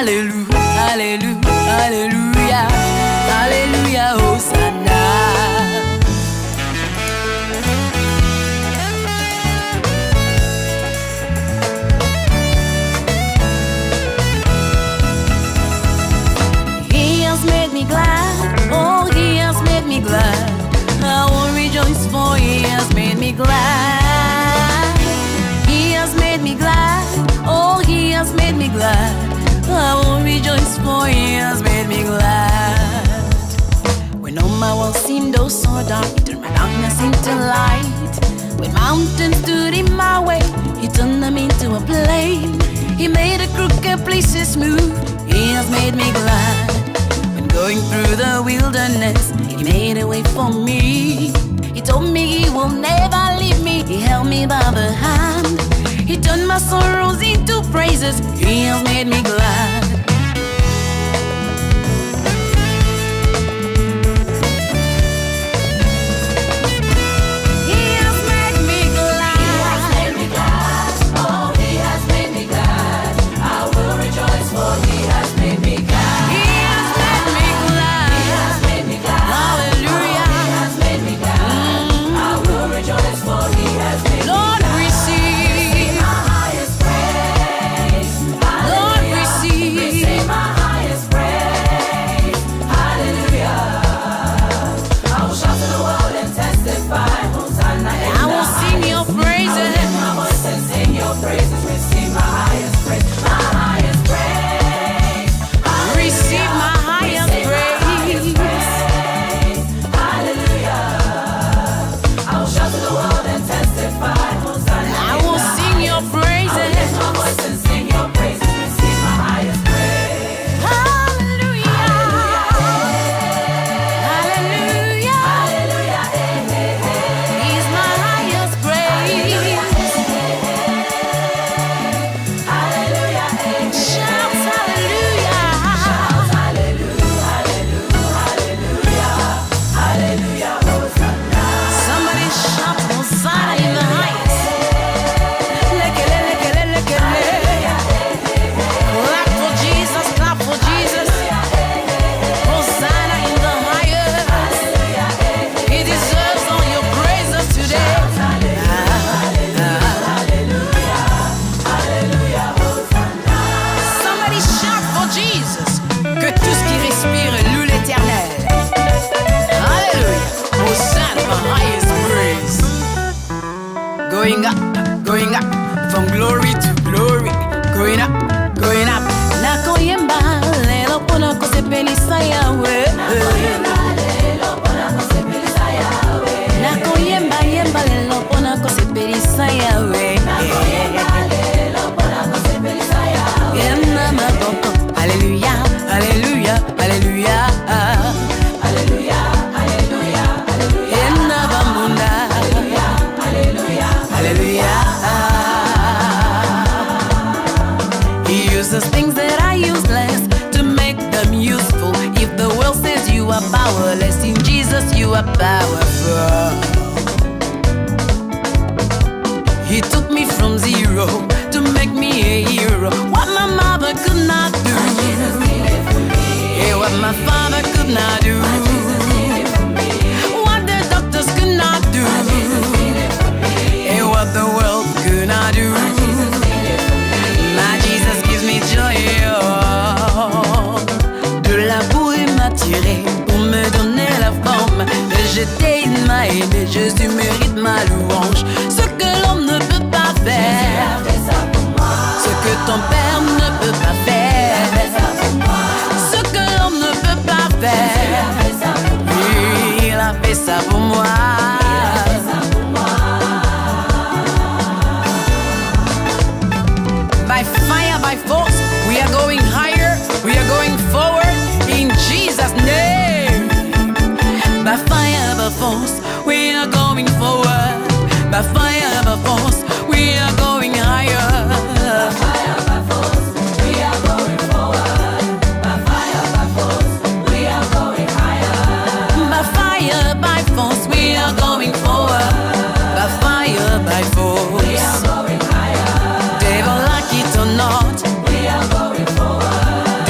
Alléluia, Alléluia, Alléluia, Alléluia, Hosanna. He has made me glad, oh, he has made me glad. I will rejoice, for he has made me glad. He has made me glad, oh, he has made me glad. I will rejoice, for he has made me glad. When all my world seemed oh so dark, he turned my darkness into light. When mountains stood in my way, he turned them into a plain. He made the crooked places smooth, he has made me glad. When going through the wilderness, he made a way for me. He told me he will never leave me, he held me by the hand. He turned my sorrows into praises, he has made me glad. He has made me glad. He has made me glad. Oh, he has made me glad. I will rejoice, for he has made me glad. He has made me glad. He has made me glad. Hallelujah. Oh, he has made me glad. I will rejoice, for he has made me glad. Lord, receive. Going up, from glory to glory, going up, going up. Nakoyemba lelo pona kosepelisa yawe. Nakoyemba yemba lelo pona kosepelisa yawe. Yemba maboko, Alléluia, Alléluia, Alléluia, Alléluia, Alléluia, Alléluia. Yemba bamunda, Alléluia, Alléluia, Alléluia. He uses things that are useless to make them useful. If the world says you are powerless, in Jesus you are powerful. He took me from zero to make me a hero. What my mother could not do, yeah, what my father could not do, what the doctors could not do, yeah, what the world could not do. My Jesus gives me joy. De la boue il m'a tiré pour me donner la forme. De jeter il m'a aidé, Jésus mérite ma louange. Ce que l'homme ne peut pas faire, ce que ton père ne peut pas faire, ce que l'homme ne peut pas faire, il a fait ça pour moi. By fire, by force, we are going higher, we are going forward in Jesus' name. By fire, by force, we are going forward. By fire, by force, we are going higher. By fire, by force, we are going forward. By fire, by force, we are going higher. By fire, by force, we are going forward. By fire, by force, we are going higher. Devil like it or not, we are going forward.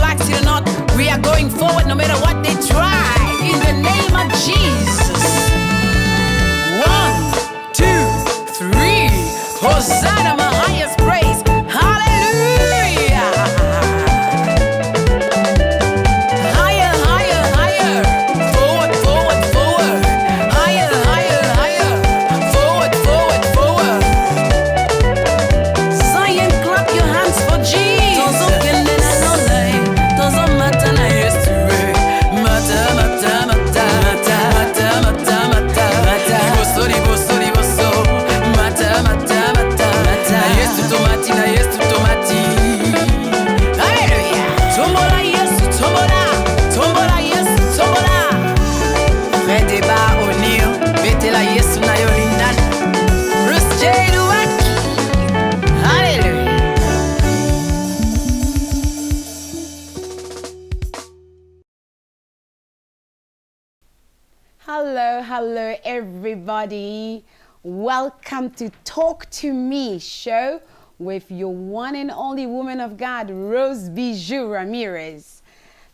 back to the north. We are going forward no matter what they try. In the name of Jesus. 1, 2, 3. Hosanna, my highest praise. Hallelujah. Higher, higher, higher. Forward, forward, forward. Higher, higher, higher. Forward, forward, forward. Zion, clap your hands for Jesus. Hello everybody. Welcome to Talk to Me show with your one and only woman of God, Rose Bijoux Ramires.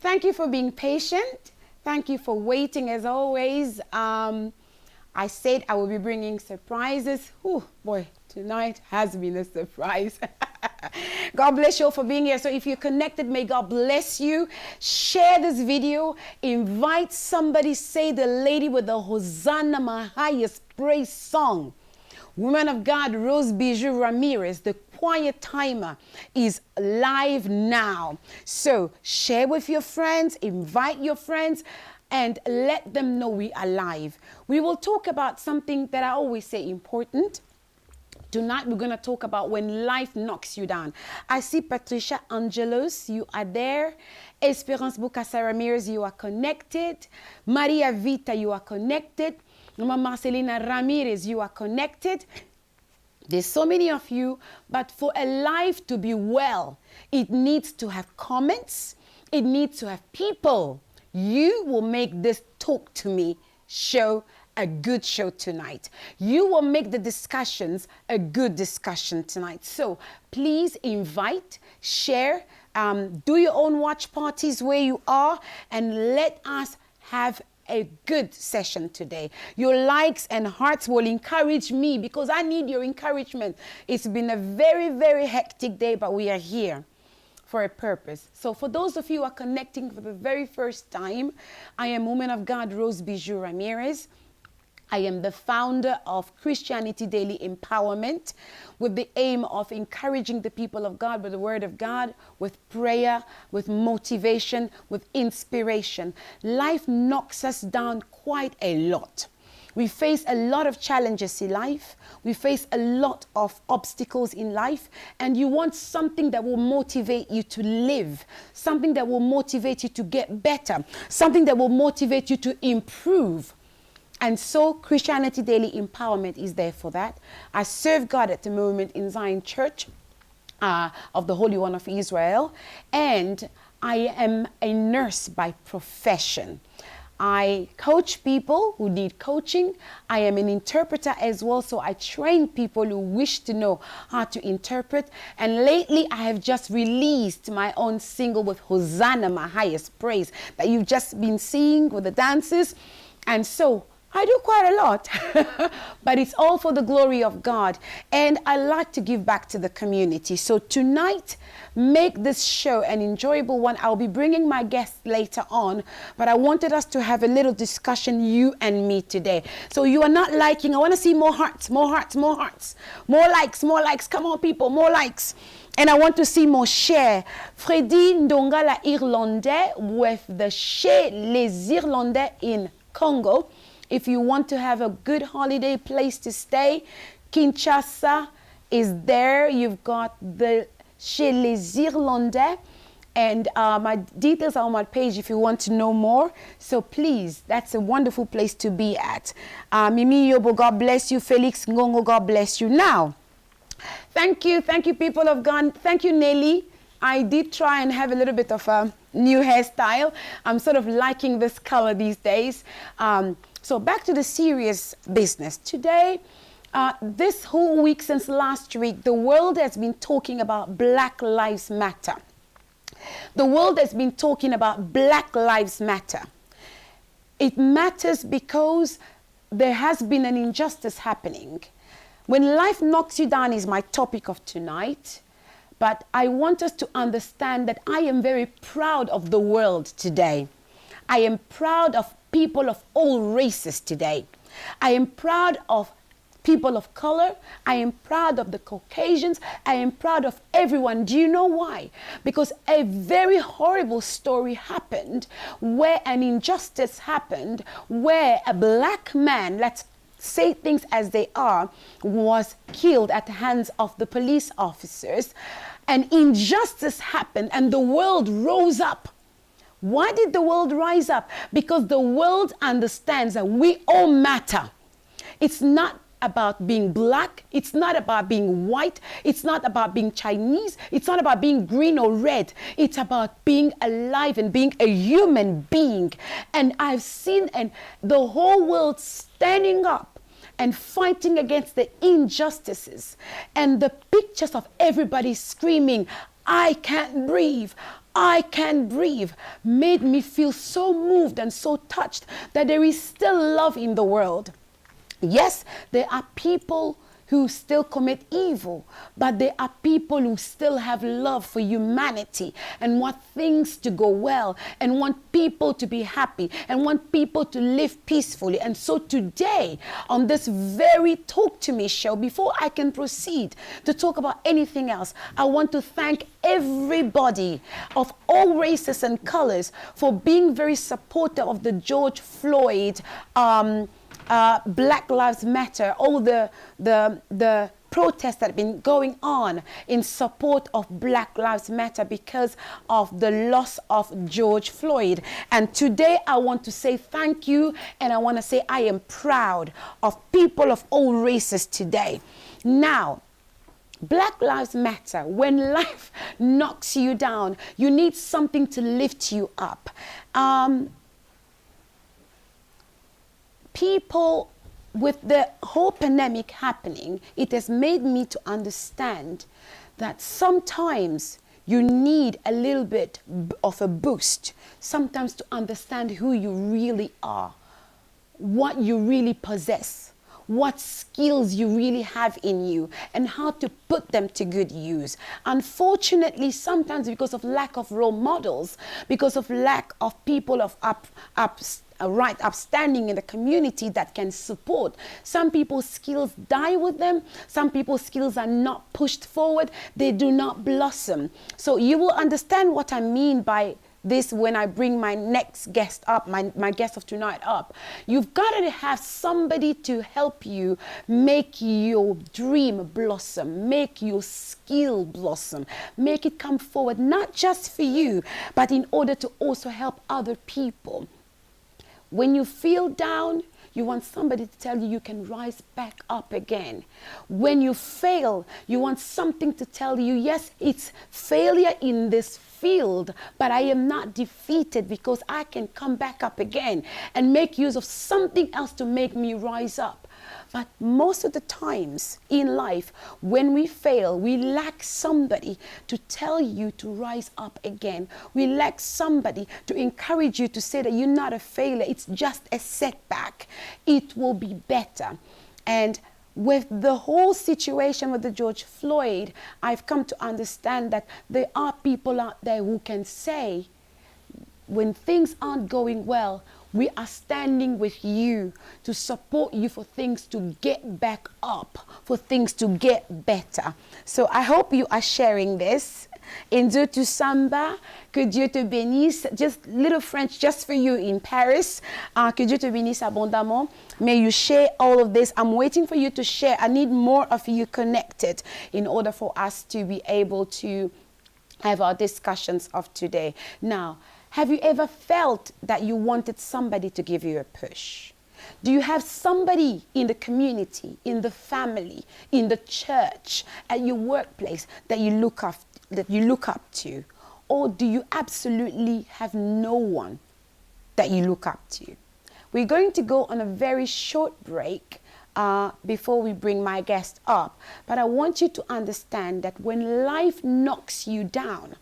Thank you for being patient. Thank you for waiting as always. I said I will be bringing surprises. Oh boy, tonight has been a surprise. God bless you all for being here. So if you're connected, may God bless you. Share this video. Invite somebody. Say the lady with the Hosanna, my highest praise song. Woman of God, Rose Bijoux Ramires, the quiet timer, is live now. So share with your friends. Invite your friends. And let them know we are live. We will talk about something that I always say important. Tonight, we're going to talk about when life knocks you down. I see Patricia Angelos, you are there. Esperance Bukasa Ramires, you are connected. Maria Vita, you are connected. Mama Marcelina Ramires, you are connected. There's so many of you, but for a life to be well, it needs to have comments. It needs to have people. You will make this Talk to Me show a good show tonight. You will make the discussions a good discussion tonight. So please invite, share, do your own watch parties where you are, and let us have a good session today. Your likes and hearts will encourage me because I need your encouragement. It's been a very, very hectic day, but we are here for a purpose. So for those of you who are connecting for the very first time, I am woman of God, Rose Bijoux Ramires. I am the founder of Christianity Daily Empowerment with the aim of encouraging the people of God with the word of God, with prayer, with motivation, with inspiration. Life knocks us down quite a lot. We face a lot of challenges in life. We face a lot of obstacles in life, and you want something that will motivate you to live, something that will motivate you to get better, something that will motivate you to improve. And so Christianity Daily Empowerment is there for that. I serve God at the moment in Zion Church of the Holy One of Israel, and I am a nurse by profession. I coach people who need coaching. I am an interpreter as well, so I train people who wish to know how to interpret. And lately, I have just released my own single with Hosanna, my highest praise, that you've just been seeing with the dances. And so I do quite a lot, but it's all for the glory of God. And I like to give back to the community. So tonight, make this show an enjoyable one. I'll be bringing my guests later on, but I wanted us to have a little discussion, you and me today. So you are not liking, I want to see more hearts, more hearts, more hearts, more likes, more likes. Come on, people, more likes. And I want to see more share. Freddy Ndonga la Irlandais with the Chez les Irlandais in Congo. If you want to have a good holiday place to stay, Kinshasa is there. You've got the Chez les Irlandais. And my details are on my page if you want to know more. So please, that's a wonderful place to be at. Mimi Yobo, God bless you. Felix Ngongo, God bless you. Now, thank you people of God. Thank you, Nelly. I did try and have a little bit of a new hairstyle. I'm sort of liking this color these days. So back to the serious business. Today, this whole week since last week, the world has been talking about Black Lives Matter. The world has been talking about Black Lives Matter. It matters because there has been an injustice happening. When life knocks you down is my topic of tonight. But I want us to understand that I am very proud of the world today. I am proud of people of all races today. I am proud of people of color. I am proud of the Caucasians. I am proud of everyone. Do you know why? Because a very horrible story happened where an injustice happened, where a black man, let's say things as they are, was killed at the hands of the police officers. An injustice happened and the world rose up. Why did the world rise up? Because the world understands that we all matter. It's not about being black. It's not about being white. It's not about being Chinese. It's not about being green or red. It's about being alive and being a human being. And I've seen the whole world standing up and fighting against the injustices. And the pictures of everybody screaming, "I can't breathe. I can't breathe," made me feel so moved and so touched that there is still love in the world. Yes, there are people who still commit evil, but there are people who still have love for humanity and want things to go well and want people to be happy and want people to live peacefully. And so today, on this very Talk to Me show, before I can proceed to talk about anything else, I want to thank everybody of all races and colors for being very supportive of the George Floyd Black Lives Matter, all the protests that have been going on in support of Black Lives Matter because of the loss of George Floyd. And today I want to say thank you, and I want to say I am proud of people of all races today. Now, Black Lives Matter. When life knocks you down, you need something to lift you up. People, with the whole pandemic happening, it has made me to understand that sometimes you need a little bit of a boost, sometimes to understand who you really are, what you really possess, what skills you really have in you, and how to put them to good use. Unfortunately, sometimes because of lack of role models, because of lack of people of upstanding in the community that can support, some people's skills die with them. Some people's skills are not pushed forward. They do not blossom. So you will understand what I mean by this when I bring my next guest up, my guest of tonight up. You've got to have somebody to help you make your dream blossom, make your skill blossom, make it come forward, not just for you, but in order to also help other people. When you feel down, you want somebody to tell you you can rise back up again. When you fail, you want something to tell you, yes, it's failure in this field, but I am not defeated because I can come back up again and make use of something else to make me rise up. But most of the times in life, when we fail, we lack somebody to tell you to rise up again. We lack somebody to encourage you to say that you're not a failure. It's just a setback. It will be better. And with the whole situation with the George Floyd, I've come to understand that there are people out there who can say, when things aren't going well, we are standing with you to support you for things to get back up, for things to get better. So I hope you are sharing this. Inzo tu samba, que Dieu te bénisse. Just little French just for you in Paris. Que Dieu te bénisse abondamment. May you share all of this. I'm waiting for you to share. I need more of you connected in order for us to be able to have our discussions of today. Now, have you ever felt that you wanted somebody to give you a push? Do you have somebody in the community, in the family, in the church, at your workplace that you look up to? Or do you absolutely have no one that you look up to? We're going to go on a very short break before we bring my guest up. But I want you to understand that when life knocks you down,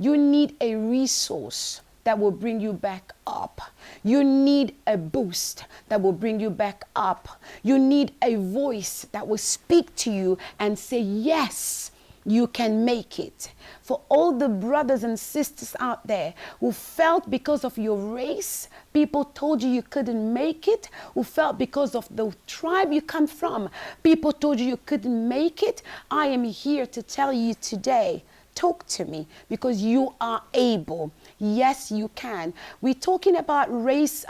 You need a resource that will bring you back up. You need a boost that will bring you back up. You need a voice that will speak to you and say, yes, you can make it. For all the brothers and sisters out there who felt because of your race, people told you couldn't make it, who felt because of the tribe you come from, people told you couldn't make it, I am here to tell you today, talk to me, because you are able. Yes, you can. We're talking about race,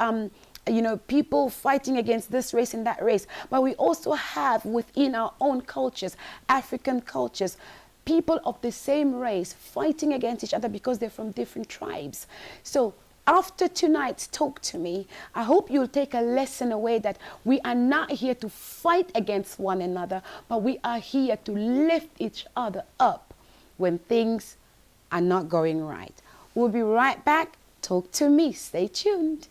people fighting against this race and that race, but we also have within our own cultures, African cultures, people of the same race fighting against each other because they're from different tribes. So after tonight's talk to me, I hope you'll take a lesson away that we are not here to fight against one another, but we are here to lift each other up when things are not going right. We'll be right back. Talk to me. Stay tuned.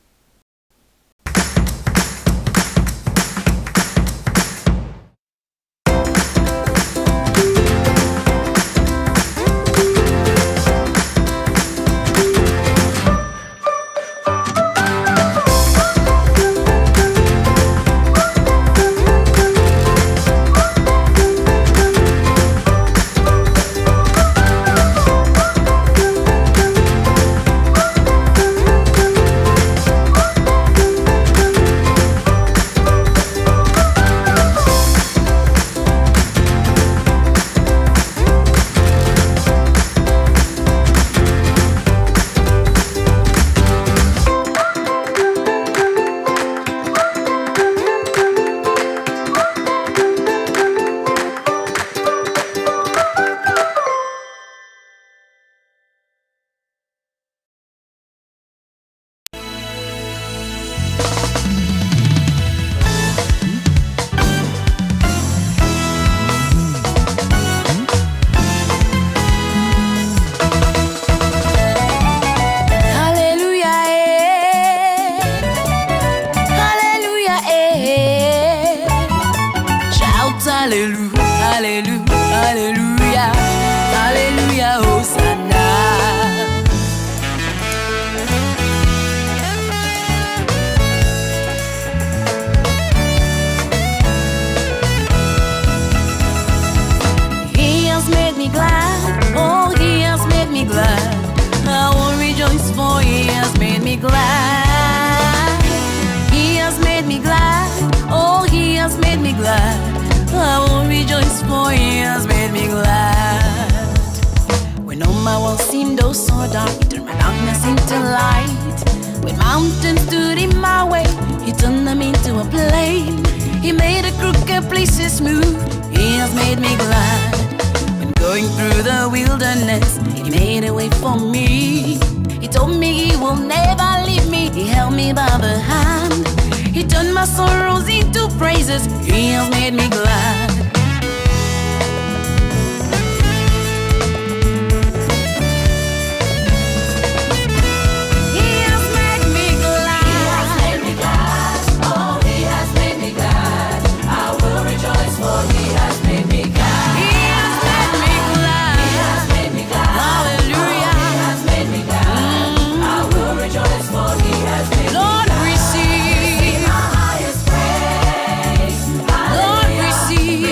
Lord, receive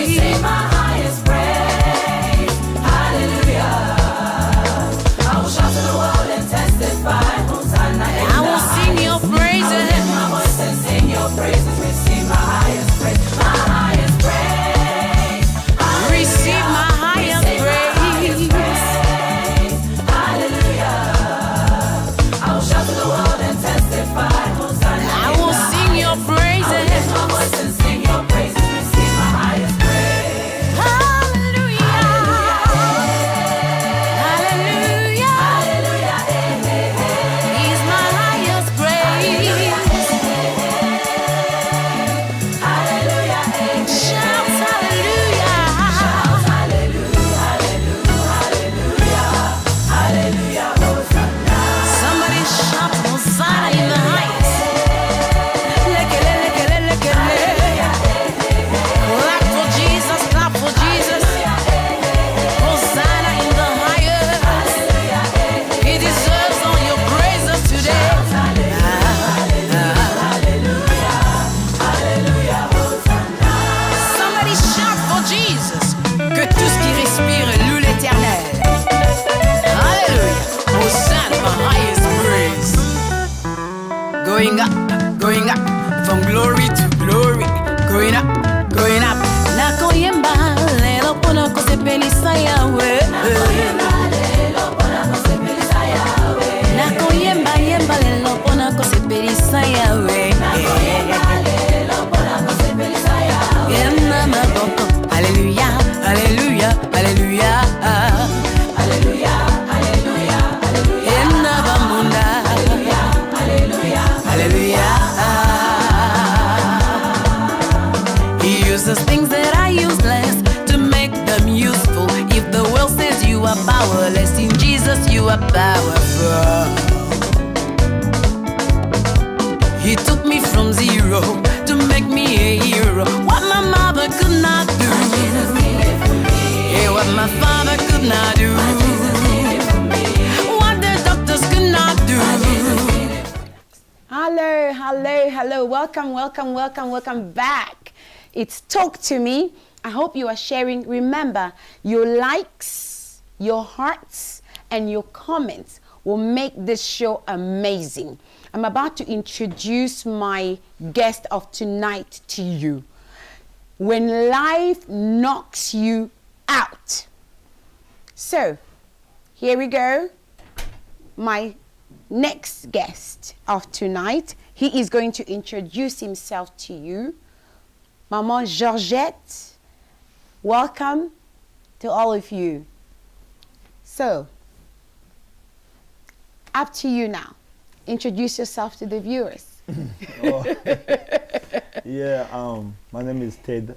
going up, from glory to glory, going up, going up. Nakoyemba lelo pona kosepelisa yawe. Nakoyemba yemba lelo pona kosepelisa yawe. Hallelujah, hallelujah, hallelujah. Hallelujah, hallelujah, hallelujah. Hallelujah. He uses things that are useless to make them useful. If the world says you are powerless, in Jesus you are powerful. He took me from zero to make me a hero. What my mother could not do, yeah, what my father could not do, what the doctors could not do. Hello, hello, hello. Welcome, welcome, welcome, welcome back. It's Talk to Me. I hope you are sharing. Remember, your likes, your hearts, and your comments will make this show amazing. I'm about to introduce my guest of tonight to you. When life knocks you out. So, here we go. My next guest of tonight, he is going to introduce himself to you. Maman Georgette, welcome to all of you. So, up to you now. Introduce yourself to the viewers. My name is Ted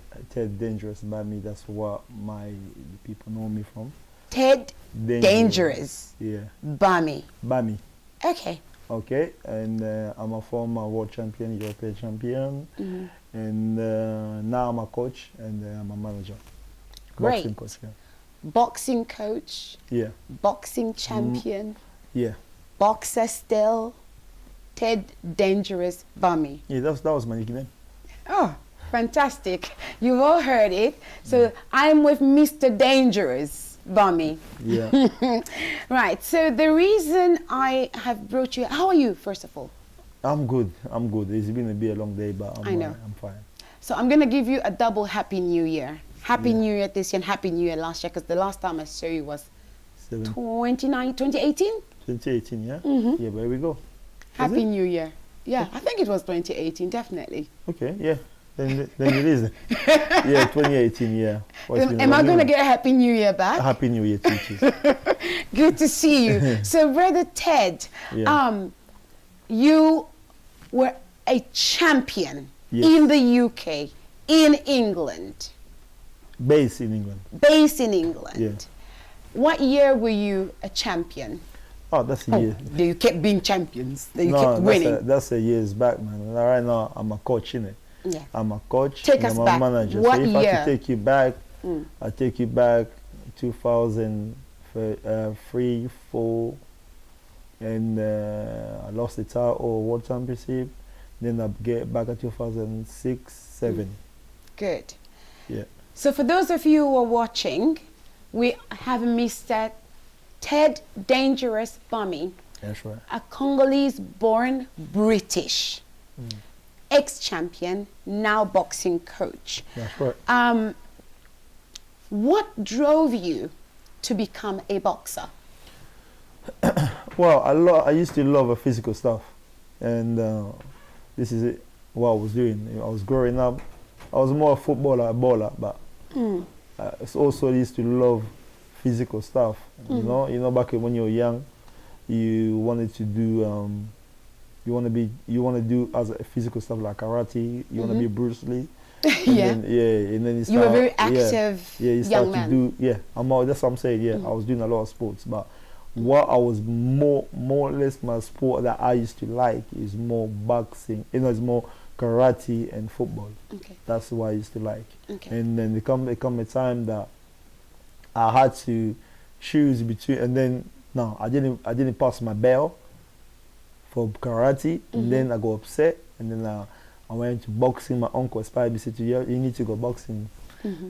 Dangerous by me. That's what my people know me from. Ted Dangerous. Yeah. Bami. Bami. Okay. Okay, and I'm a former world champion, European champion, and now I'm a coach and I'm a manager. Great. Boxing coach, yeah. Boxing coach. Yeah. Boxing champion. Yeah. Boxer still. Ted Dangerous Bami. Yeah, that was my nickname. Oh, fantastic. You've all heard it. So I'm with Mr. Dangerous Bami. Yeah. Right. So the reason I have brought you, how are you, first of all? I'm good. It's been a long day, but I know. I'm fine. So I'm going to give you a double Happy New Year. Happy New Year this year and Happy New Year last year, because the last time I saw you was 2018? 2018, yeah? Yeah, there we go. Happy New Year. Yeah, I think it was 2018, definitely. Okay, yeah. Then it is. Yeah, 2018, yeah. Am I going to get a Happy New Year back? A Happy New Year to you. Good to see you. So, Brother Ted, you were a champion in the UK, in England. Based in England. Based in England. Yeah. What year were you a champion? Oh, that's a year. You kept being champions. You kept winning. That's a years back, man. Right now, I'm a coach, innit? Yeah. I'm a coach. Take us I'm back. a manager. What so if year? I could take you back, I'll take you back 2003, 4, and I lost the title World Championship. Then I get back at 2006, 7. Good. Yeah. So for those of you who are watching, we have Mr. Ted Dangerous Bami, That's right. a Congolese-born British, ex-champion, now boxing coach. That's right. What drove you to become a boxer? Well, I used to love physical stuff, and this is what I was doing. I was growing up. I was more a footballer, a baller, but I also used to love physical stuff. You know, back when you were young, you wanted to do, you want to do as a physical stuff like karate. You want to be Bruce Lee. And then you were a very active you start young man. to do, that's what I'm saying. I was doing a lot of sports, but what I was more or less my sport that I used to like is more boxing. It's more karate and football. Okay. That's what I used to like. Okay. And then there come a time that I had to choose between, and then no, I didn't pass my bell for karate, and then I got upset, and then I went to boxing. My uncle inspired me, said, "You need to go boxing."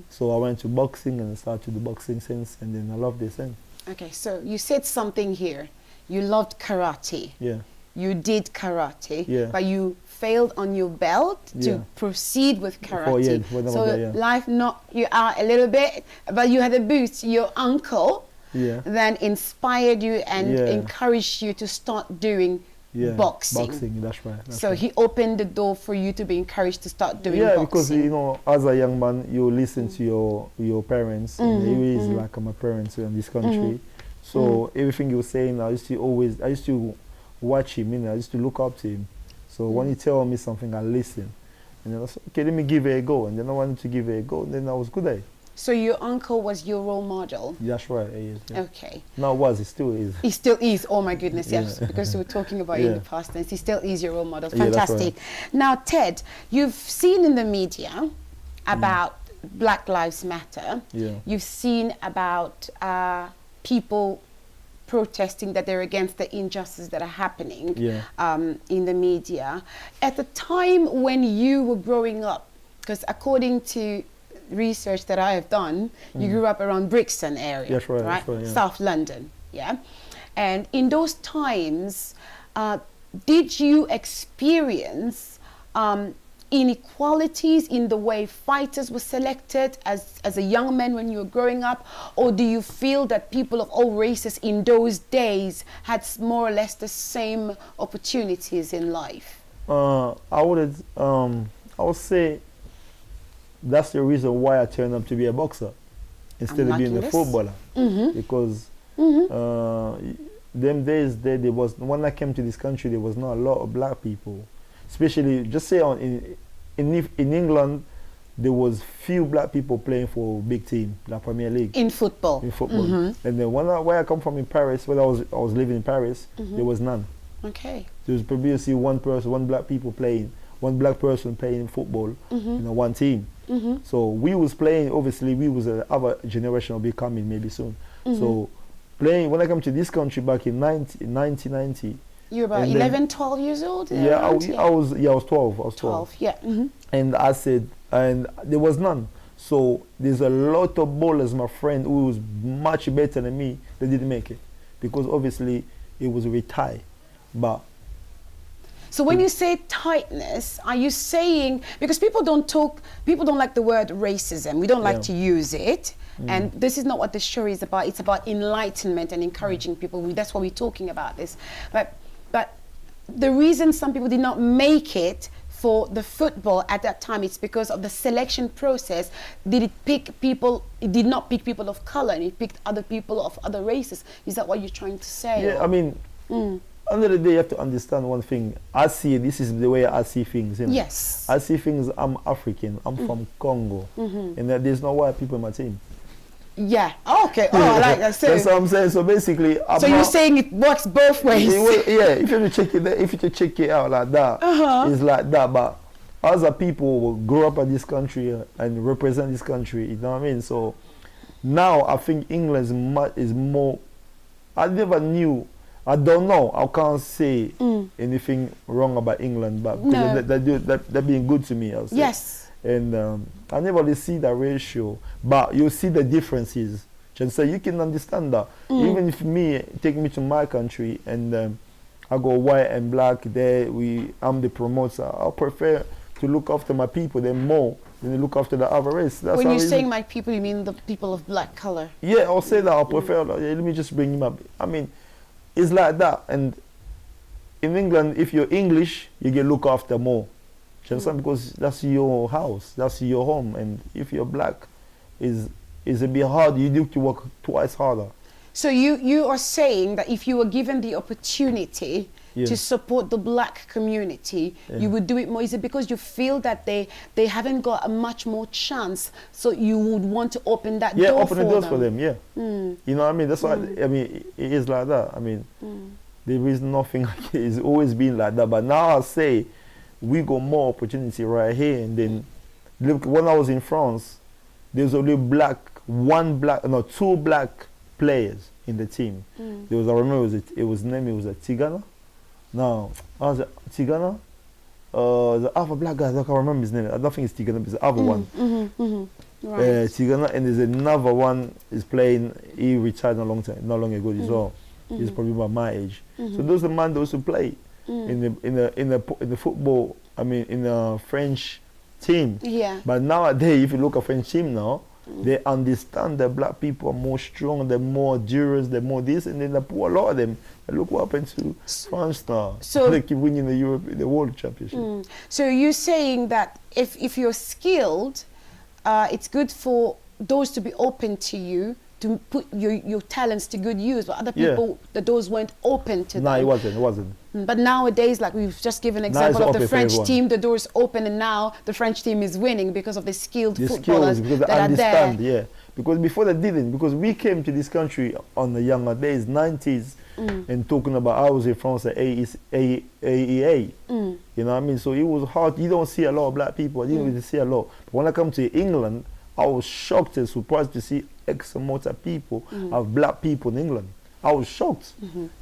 So I went to boxing and I started to do boxing since, and then I loved it since. Okay, so you said something here. You loved karate. Yeah. you did karate, Yeah. but you failed on your belt to Yeah. proceed with For karate. years, when I was So there, yeah. life knocked you out a little bit, but you had a boost. Your uncle Yeah. then inspired you and Yeah. encouraged you to start doing Yeah. boxing. Boxing, that's right. That's So right. he opened the door for you to be encouraged to start doing Yeah, boxing. because you know, as a young man, you listen to your parents, and they raised like my parents in this country. So everything he was saying, I used to watch him. You know, I used to look up to him. So when he tell me something, I listen, and then I said, okay, let me give it a go. And then I wanted to give it a go, and then I was good at it. So your uncle was your role model. That's right. He is. Yeah. Okay. Now he still is. He still is. Oh my goodness, yes. Yeah. Because we were talking about you in Yeah. the past tense. He still is your role model. Yeah, that's Fantastic. Now, Ted, you've seen in the media about Black Lives Matter. Yeah. You've seen about people protesting that they're against the injustices that are happening Yeah. in the media. At the time when you were growing up, because according to research that I have done, you grew up around Brixton area, That's right, that's right, yeah. South London, yeah? And in those times, did you experience inequalities in the way fighters were selected as a young man when you were growing up? Or do you feel that people of all races in those days had more or less the same opportunities in life? I would say that's the reason why I turned up to be a boxer instead of being a footballer. Because them days there was, when I came to this country, there was not a lot of black people, especially just say in England, there was few black people playing for big team, the Premier League. In football. In football. And then where I come from in Paris, when I was living in Paris, there was none. Okay. There was probably see one black person playing football in one team. So we was playing, obviously we was other generation will be coming maybe soon. So playing, when I come to this country back in 1990. You were about 11, 12 years old? Yeah, I was 12. I was 12. 12, yeah. And I said, and there was none. So there's a lot of bowlers, my friend, who was much better than me, they didn't make it. Because obviously it was retired. But so when you say tightness, are you saying, because people don't like the word racism, we don't like to use it, and this is not what the show is about. It's about enlightenment and encouraging people. That's why we're talking about this. But the reason some people did not make it for the football at that time, it's because of the selection process. It did not pick people of color, and it picked other people of other races. Is that what you're trying to say? yeah, I mean, end of the day, you have to understand one thing. This is the way I see things. You know? Yes. I see things, I'm African, I'm from Congo, and that there's no white people in my team. Yeah. Oh, okay. Oh, I like that. So, that's what I'm saying. So basically, so you're saying it works both ways? Yeah, if you check it out like that, it's like that. But as a people will grow up in this country and represent this country, you know what I mean? So now I think England is more. I never knew. I don't know. I can't say anything wrong about England, but because they're being good to me. I'll say. Yes. And I never really see that ratio, but you see the differences. So you can understand that. Even if take me to my country and I go white and black, I'm the promoter. I prefer to look after my people than more than look after the other race. That's when you're saying my people, you mean the people of black color? Yeah, I'll say that. I prefer. Let me just bring him up. I mean, it's like that. And in England, if you're English, you get looked after more. Because that's your house, that's your home, and if you're black, is a bit hard. You need to work twice harder. So you are saying that if you were given the opportunity to support the black community, you would do it more? Is it because you feel that they haven't got a much more chance, so you would want to open that door for them? Yeah, open the doors for them. Yeah, you know what I mean. That's why I mean it is like that. I mean, there is nothing like it. It's always been like that. But now I say, we got more opportunity right here. And then, look, when I was in France, there's only two black players in the team. There was, I remember, it was Tigana. No, was it Tigana? The other black guy, I can't remember his name. I don't think it's Tigana, but it's the other one. Right. Tigana, and there's another one is playing. He retired not long ago as well. He's probably about my age. So those are the man those who play. in the football. I mean, in the French team. Yeah. But nowadays, if you look at French team now, they understand that black people are more strong, they're more durers, they're more this, and then they put a lot of them. And look what happened to France now. So they keep winning the World Championship. So you're saying that if you're skilled, it's good for those to be open to you, to put your talents to good use, but other people, the doors weren't open to them. No, it wasn't. But nowadays, like we've just given an example of the French team, the doors open, and now the French team is winning because of the skilled footballers because they that understand, are there. yeah. Because before they didn't, because we came to this country on the younger days, 90s, and talking about, I was in France at AEA. You know what I mean? So it was hard. You don't see a lot of black people. I didn't really see a lot. But when I come to England, I was shocked and surprised to see X amount of people, of black people in England. I was shocked.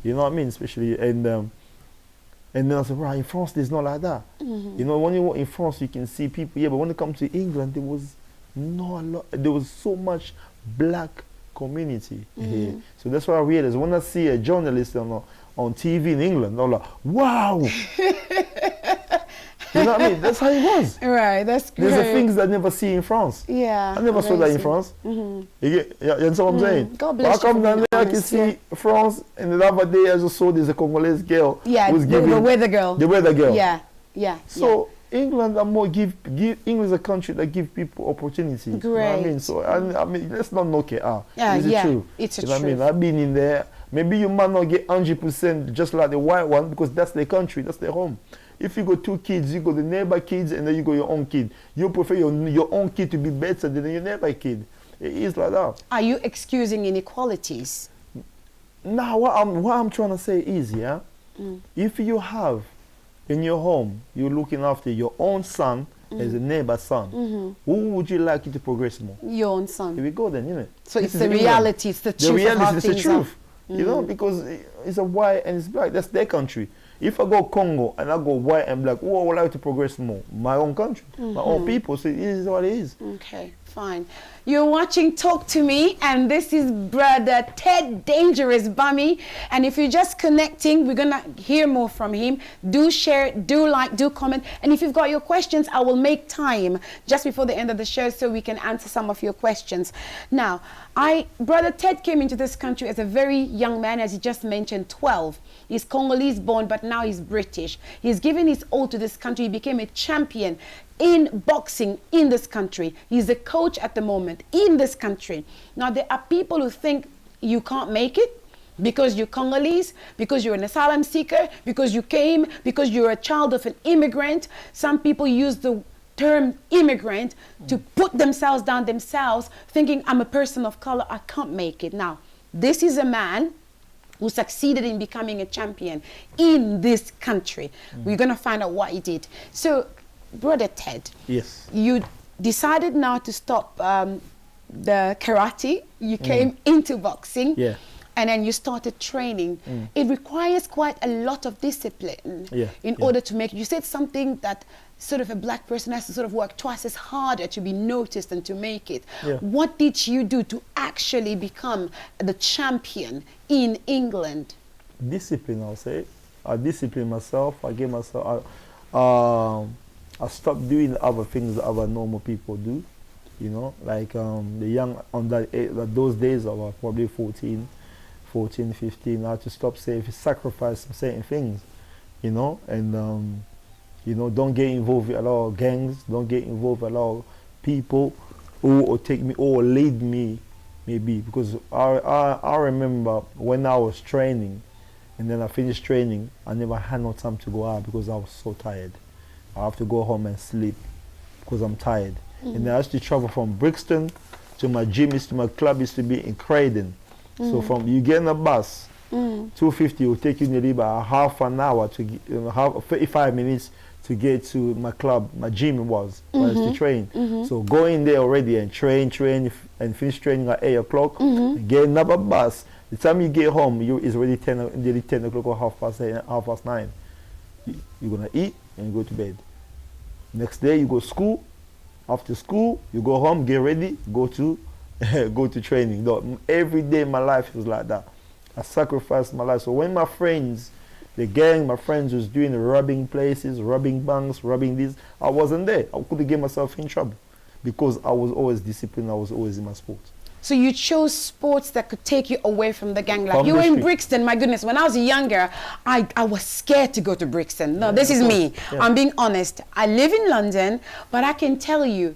You know what I mean? Especially, and then I said, right, in France, there's not like that. You know, when you walk in France, you can see people, yeah, but when it comes to England, there was not a lot, there was so much black community here. So that's why I realized when I see a journalist on TV in England, I'm like, wow! You know what I mean? That's how it was. Right, that's great. There's the things that I never see in France. Yeah. I never saw that in France. You understand what I'm saying? God bless I come down you. there, I can see France, and the other day I just saw there's a Congolese girl. Yeah, who's the weather girl. The weather girl. Yeah, yeah. So England are more England is a country that give people opportunities. Great. You know what I mean? So I mean, let's not knock it out. Yeah, it's yeah. True. It's a you know truth. what I mean? I've been in there. Maybe you might not get 100% just like the white one because that's their country, that's their home. If you got two kids, you got the neighbor kids and then you got your own kid. You prefer your own kid to be better than your neighbor kid. It is like that. Are you excusing inequalities? Now, what I'm trying to say is, yeah, if you have in your home, you're looking after your own son as a neighbor's son, who would you like you to progress more? Your own son. Here we go then, isn't it? So it's the reality, it's the truth. The reality is the things truth. are. You know, because it's a white and it's black. That's their country. If I go Congo and I go white and black, who I would like to progress more? My own country, my own people. So it is what it is. Okay, fine. You're watching Talk to Me, and this is Brother Ted Dangerous Bummy. And if you're just connecting, we're gonna hear more from him. Do share, do like, do comment. And if you've got your questions, I will make time just before the end of the show so we can answer some of your questions. Now, Brother Ted came into this country as a very young man, as he just mentioned, 12. He's Congolese born, but now he's British. He's given his all to this country. He became a champion in boxing in this country. He's a coach at the moment in this country. Now, there are people who think you can't make it because you're Congolese, because you're an asylum seeker, because you came, because you're a child of an immigrant. Some people use the term immigrant to put themselves down themselves, thinking I'm a person of color, I can't make it. Now, this is a man who succeeded in becoming a champion in this country. We're going to find out what he did. So, Brother Ted, yes, you decided now to stop the karate. You came into boxing. Yeah. And then you started training. It requires quite a lot of discipline in Yeah. order to make. You said something that sort of a black person has to sort of work twice as harder to be noticed and to make it. Yeah. What did you do to actually become the champion in England? Discipline, I'll say. I discipline myself. I gave myself. I stopped doing the other things that other normal people do. You know, like the young on those days I was probably 14, 15. I had to stop sacrifice certain things. You know, and you know, don't get involved with a lot of gangs. Don't get involved with a lot of people who take me or lead me, maybe. Because I remember when I was training, and then I finished training, I never had no time to go out because I was so tired. I have to go home and sleep because I'm tired. And then I used to travel from Brixton to my gym, to my club used to be in Croydon. So from you get in a bus, 250 will take you nearly about half an hour to 35 minutes to get to my club, my gym was, where I used to train. So go in there already and train, and finish training at 8 o'clock, and get another bus. The time you get home, it's already nearly 10 o'clock or half past 9. You're gonna eat and you go to bed. Next day you go to school. After school, you go home, get ready, go to training. Every day my life was like that. I sacrificed my life. So when my friends, the gang, my friends was doing robbing places, robbing banks, robbing this. I wasn't there. I could get myself in trouble because I was always disciplined. I was always in my sports. So you chose sports that could take you away from the gang life. From You the were in street. Brixton, my goodness. When I was younger, I was scared to go to Brixton. No, Yeah, this is of me. course. Yeah. I'm being honest. I live in London, but I can tell you,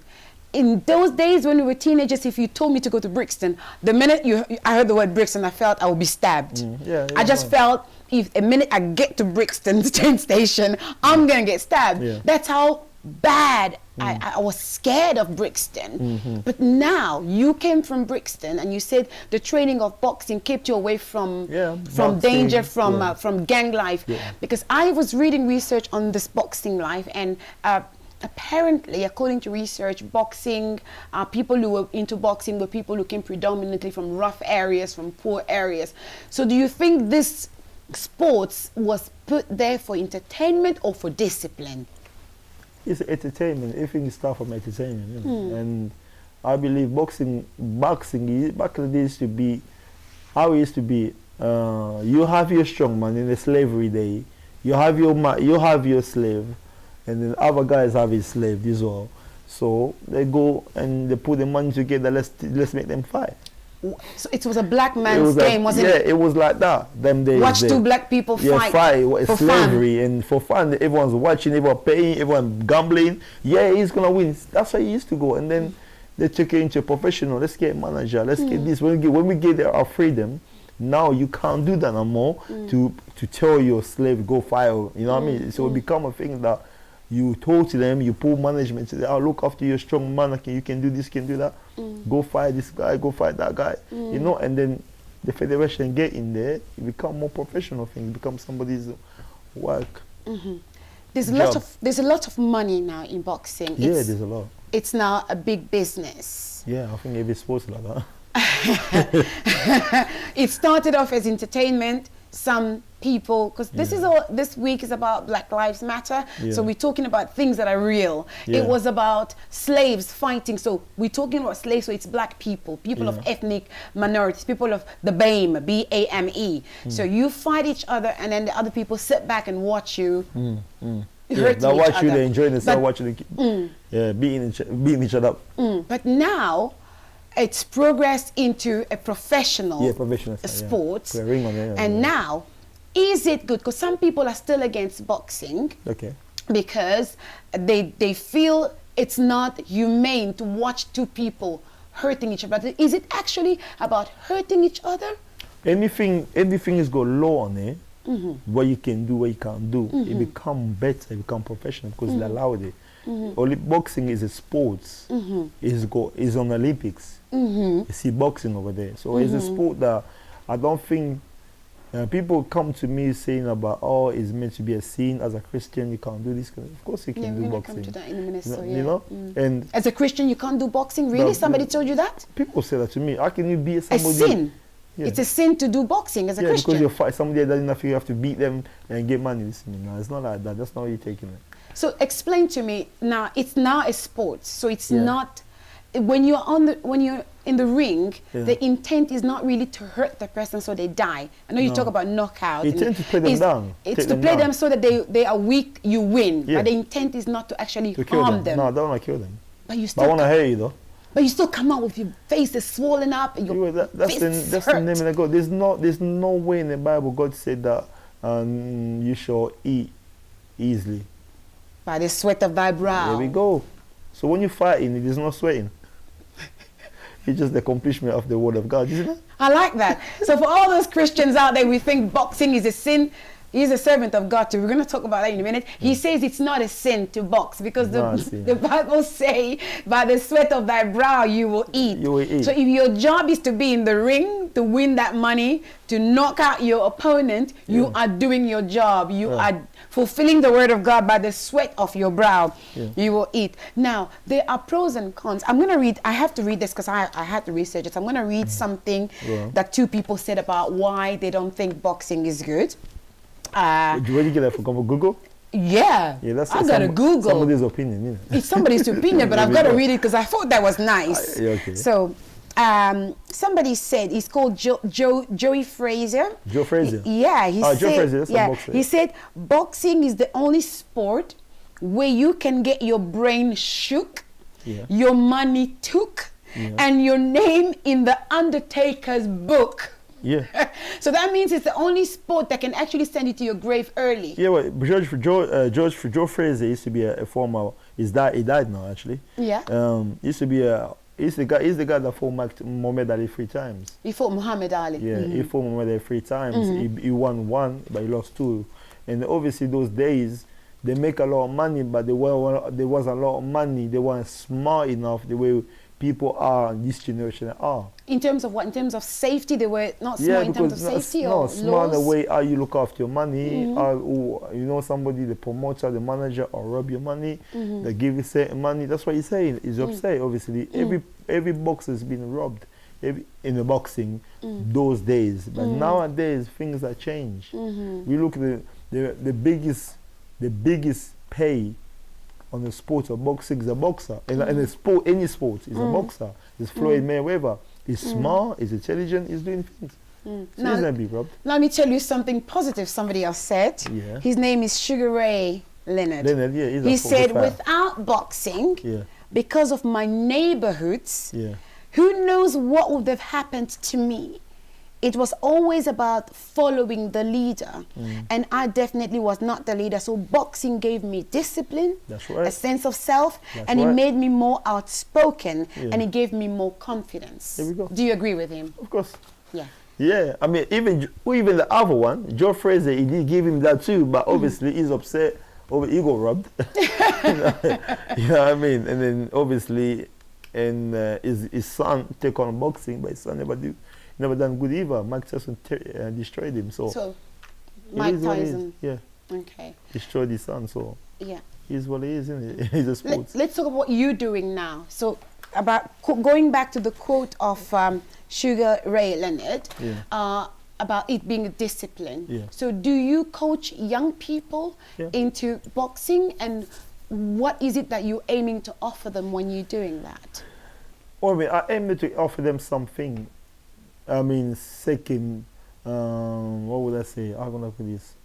in those days when we were teenagers, if you told me to go to Brixton, the minute I heard the word Brixton, I felt I would be stabbed. Yeah, I just felt if a minute I get to Brixton train station, I'm gonna get stabbed. Yeah. That's how bad I was scared of Brixton. But now you came from Brixton and you said the training of boxing kept you away from boxing, danger, from yeah. from gang life. Yeah. Because I was reading research on this boxing life, and apparently, according to research, boxing, people who were into boxing were people who came predominantly from rough areas, from poor areas. So do you think this sports was put there for entertainment or for discipline? It's entertainment. Everything is start from entertainment, you know? And I believe boxing back in the days used to be how it used to be. You have your strongman in the slavery day. You have your slave, and then other guys have his slave. This all. So they go and they put the money together. Let's make them fight. So it was a black man's game, wasn't it? Yeah, it was like that. Them days. Watch two black people fight. For slavery fun. And for fun. Everyone's watching, everyone paying, everyone gambling. Yeah, he's gonna win. That's how it used to go. And then they took it into a professional. Let's get a manager. Let's get this. When we get our freedom, now you can't do that no more. To tell your slave go fight. You know what I mean? So it become a thing that you talk to them, you pull management to them, I'll look after your strong man, you can do this, can do that. Go fight this guy, go fight that guy. You know, and then the federation get in there, it become more professional thing, it becomes somebody's work. There's a lot of money now in boxing. Yeah, there's a lot. It's now a big business. Yeah, I think every sport's like that. It started off as entertainment. Some people, because this week is about Black Lives Matter, so we're talking about things that are real. It was about slaves fighting, so we're talking about slaves, so it's black people, people of ethnic minorities, people of the BAME, B-A-M-E. So you fight each other, and then the other people sit back and watch you. They watch you, they enjoy it, they watch you, beating each other up. But now, it's progressed into a professional sport. And now, is it good? Because some people are still against boxing. Okay. Because they feel it's not humane to watch two people hurting each other. But is it actually about hurting each other? Anything is got law on it. What you can do, what you can't do. It become better, it become professional because they allowed it. Only boxing is a sports. It's on Olympics. You see boxing over there. So it's a sport that I don't think people come to me saying about, oh, it's meant to be a sin. As a Christian, you can't do this. Of course you can do boxing. Come to that in a minute, you know? And as a Christian, you can't do boxing? Really? Somebody told you that? People say that to me. How can you be somebody? A sin? Yeah. It's a sin to do boxing as a Christian? Because you fight somebody that doesn't have you have to beat them and get money. No, it's not like that. That's not how you're taking it. So explain to me now. It's now a sport, so it's not. When you're in the ring, the intent is not really to hurt the person so they die. I know you talk about knockout. You tend to play them down. It's to play them so that they are weak. You win, but the intent is not to actually harm them. No, I don't want to kill them. But you still. I want to hurt you though. But you still come out with your face is swollen up and your that's the name of God. There's no way in the Bible God said that you shall eat easily. By the sweat of thy brow. There we go. So when you're fighting, it is not sweating. It's just the accomplishment of the word of God, isn't it? I like that. So for all those Christians out there, we think boxing is a sin. He's a servant of God too. We're going to talk about that in a minute. He says it's not a sin to box because the Bible say, by the sweat of thy brow you will eat. You will eat. So if your job is to be in the ring, to win that money, to knock out your opponent, you are doing your job. You are fulfilling the word of God by the sweat of your brow. You will eat. Now, there are pros and cons. I'm going to read, I have to read this because I had to research it. I'm going to read something that two people said about why they don't think boxing is good. Where did you get that from? Google? Yeah, that's I got to Google. Somebody's opinion, It's somebody's opinion, but I've got to read it because I thought that was nice. Okay. So, somebody said he's called Joey Fraser. Joe Frazier. Yeah, he said. Joe Frazier, that's a yeah, boxer. he said boxing is the only sport where you can get your brain shook, Yeah. your money took, Yeah. and your name in the Undertaker's book. Yeah. So that means it's the only sport that can actually send you to your grave early. Yeah, well, Joe Frazier used to be a former. He died now actually. Yeah. Used to be he's the guy that fought Muhammad Ali 3 times. He fought Muhammad Ali. Yeah, he fought Muhammad Ali 3 times. He won 1, but he lost 2. And obviously those days they make a lot of money, but there was a lot of money. They weren't smart enough the way people are in this generation are. In terms of what? In terms of safety, they were not smart in terms of safety or smart in the laws? way how you look after your money. Somebody, the promoter, the manager, or rob your money. They give you certain money. That's what he's saying. He's upset. Obviously, every boxer has been robbed in the boxing those days. But nowadays things have changed. We look at the biggest pay on the sport of boxing is a boxer. In a sport, any sport is a boxer. It's Floyd Mayweather. He's smart, he's intelligent, he's doing things. So Now, he's not be robbed. let me tell you something positive somebody else said. Yeah. His name is Sugar Ray Leonard. Leonard, yeah, he's He a said, fan. without boxing, Yeah. because of my neighborhoods, Yeah. who knows what would have happened to me? It was always about following the leader. And I definitely was not the leader. So boxing gave me discipline, That's right. a sense of self, That's and it right. made me more outspoken, Yeah. and it gave me more confidence. There we go. Do you agree with him? Of course. Yeah. Yeah, I mean, even the other one, Joe Frazier, he did give him that too, but obviously he's upset over he got robbed. You know what I mean? And then obviously, his son take on boxing, but his son never done good either. Mike Tyson destroyed him, so So, it Mike is what it is. Tyson. Yeah, Okay. destroyed his son, so Yeah. he's what he is, isn't it? He's a sports. Let's talk about what you're doing now. So, about going back to the quote of Sugar Ray Leonard, Yeah. about it being a discipline. Yeah. So, do you coach young people Yeah. into boxing, and what is it that you're aiming to offer them when you're doing that? Or I mean, I aim to offer them something. I mean, second, what would I say? How can I put this?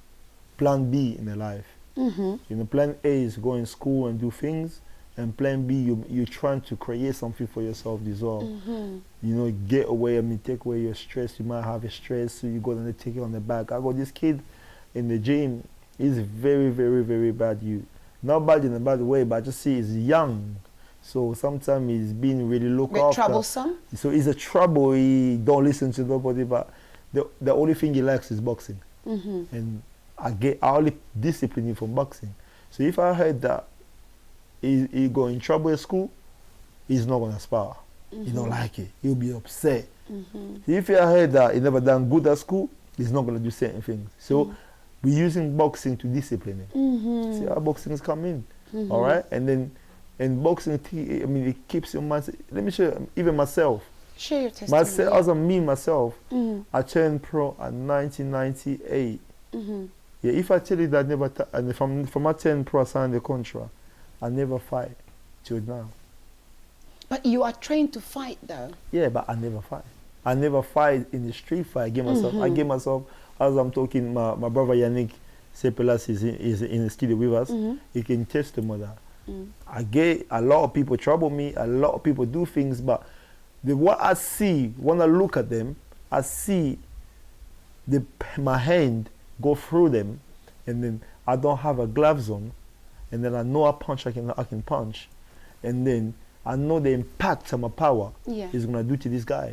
Plan B in their life. You know, plan A is go in school and do things, and plan B, you're trying to create something for yourself as well. You know, get away, I mean, take away your stress. You might have a stress, so you go and take it on the back. I got this kid in the gym, he's very, very, very bad youth. Not bad in a bad way, but I just see he's young. So sometimes he's being really looked Bit after. troublesome? So he's a trouble. He don't listen to nobody, but the only thing he likes is boxing. And I only discipline him from boxing. So if I heard that he go in trouble at school, he's not gonna spar. He don't like it. He'll be upset. If I heard that he never done good at school, he's not gonna do certain things. So we're using boxing to discipline him. See how boxing's come in, all right? And then. And boxing, I mean, it keeps your mind. Let me show you, even myself. Share your testimony. Myself, as a me, myself, I turned pro at 1998. Yeah, if I tell you that I never, and from I turned pro, I signed the contract, I never fight till now. But you are trained to fight, though. Yeah, but I never fight. I never fight in the street fight. I gave myself, as I'm talking, my brother Yannick Sepelas is in the studio with us. He can testify that. I get a lot of people trouble me, a lot of people do things, but what I see, when I look at them, I see my hand go through them, and then I don't have a gloves on, and then I know I can punch, and then I know the impact of my power is gonna do to this guy.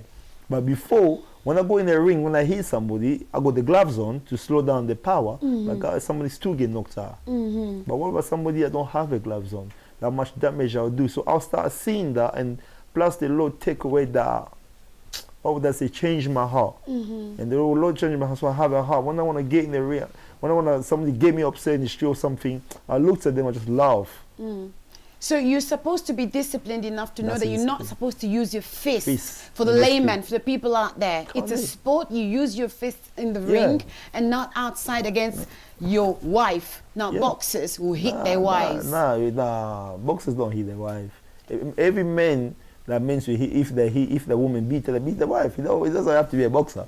But before, when I go in the ring, when I hit somebody, I got the gloves on to slow down the power. Like somebody still get knocked out. But what about somebody that don't have the gloves on? That much damage I'll do. So I'll start seeing that, and plus the Lord take away that, what would I say, change my heart. And the Lord change my heart, so I have a heart. When I want to get in the ring, when somebody get me upset in the street or something, I looked at them, I just laugh. So you're supposed to be disciplined enough to know that you're not supposed to use your fist. For the Yes, layman, for the people out there. It's a sport, you use your fist in the ring and not outside against your wife. Not boxers who hit their wives. Nah, boxers don't hit their wife. Every man That means if the woman beat her, they beat the wife. You know, it doesn't have to be a boxer.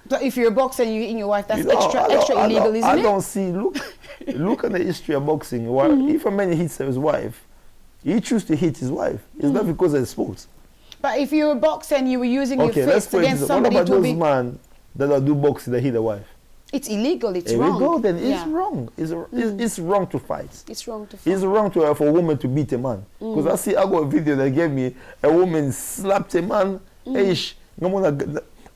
So if you're a boxer and you're hitting your wife, that's You know, extra illegal, isn't I it? don't see. Look at the history of boxing. If a man hits his wife, he chooses to hit his wife. It's not because of sports. But if you're a boxer and you were using your let's fist put it against this way. somebody, What it about will those be... men that do boxing that hit the wife? It's illegal, it's There wrong. we go, then Yeah. it's wrong. It's wrong to fight. It's wrong to fight. It's wrong for a woman to beat a man. Because I got a video that gave me a woman slapped a man.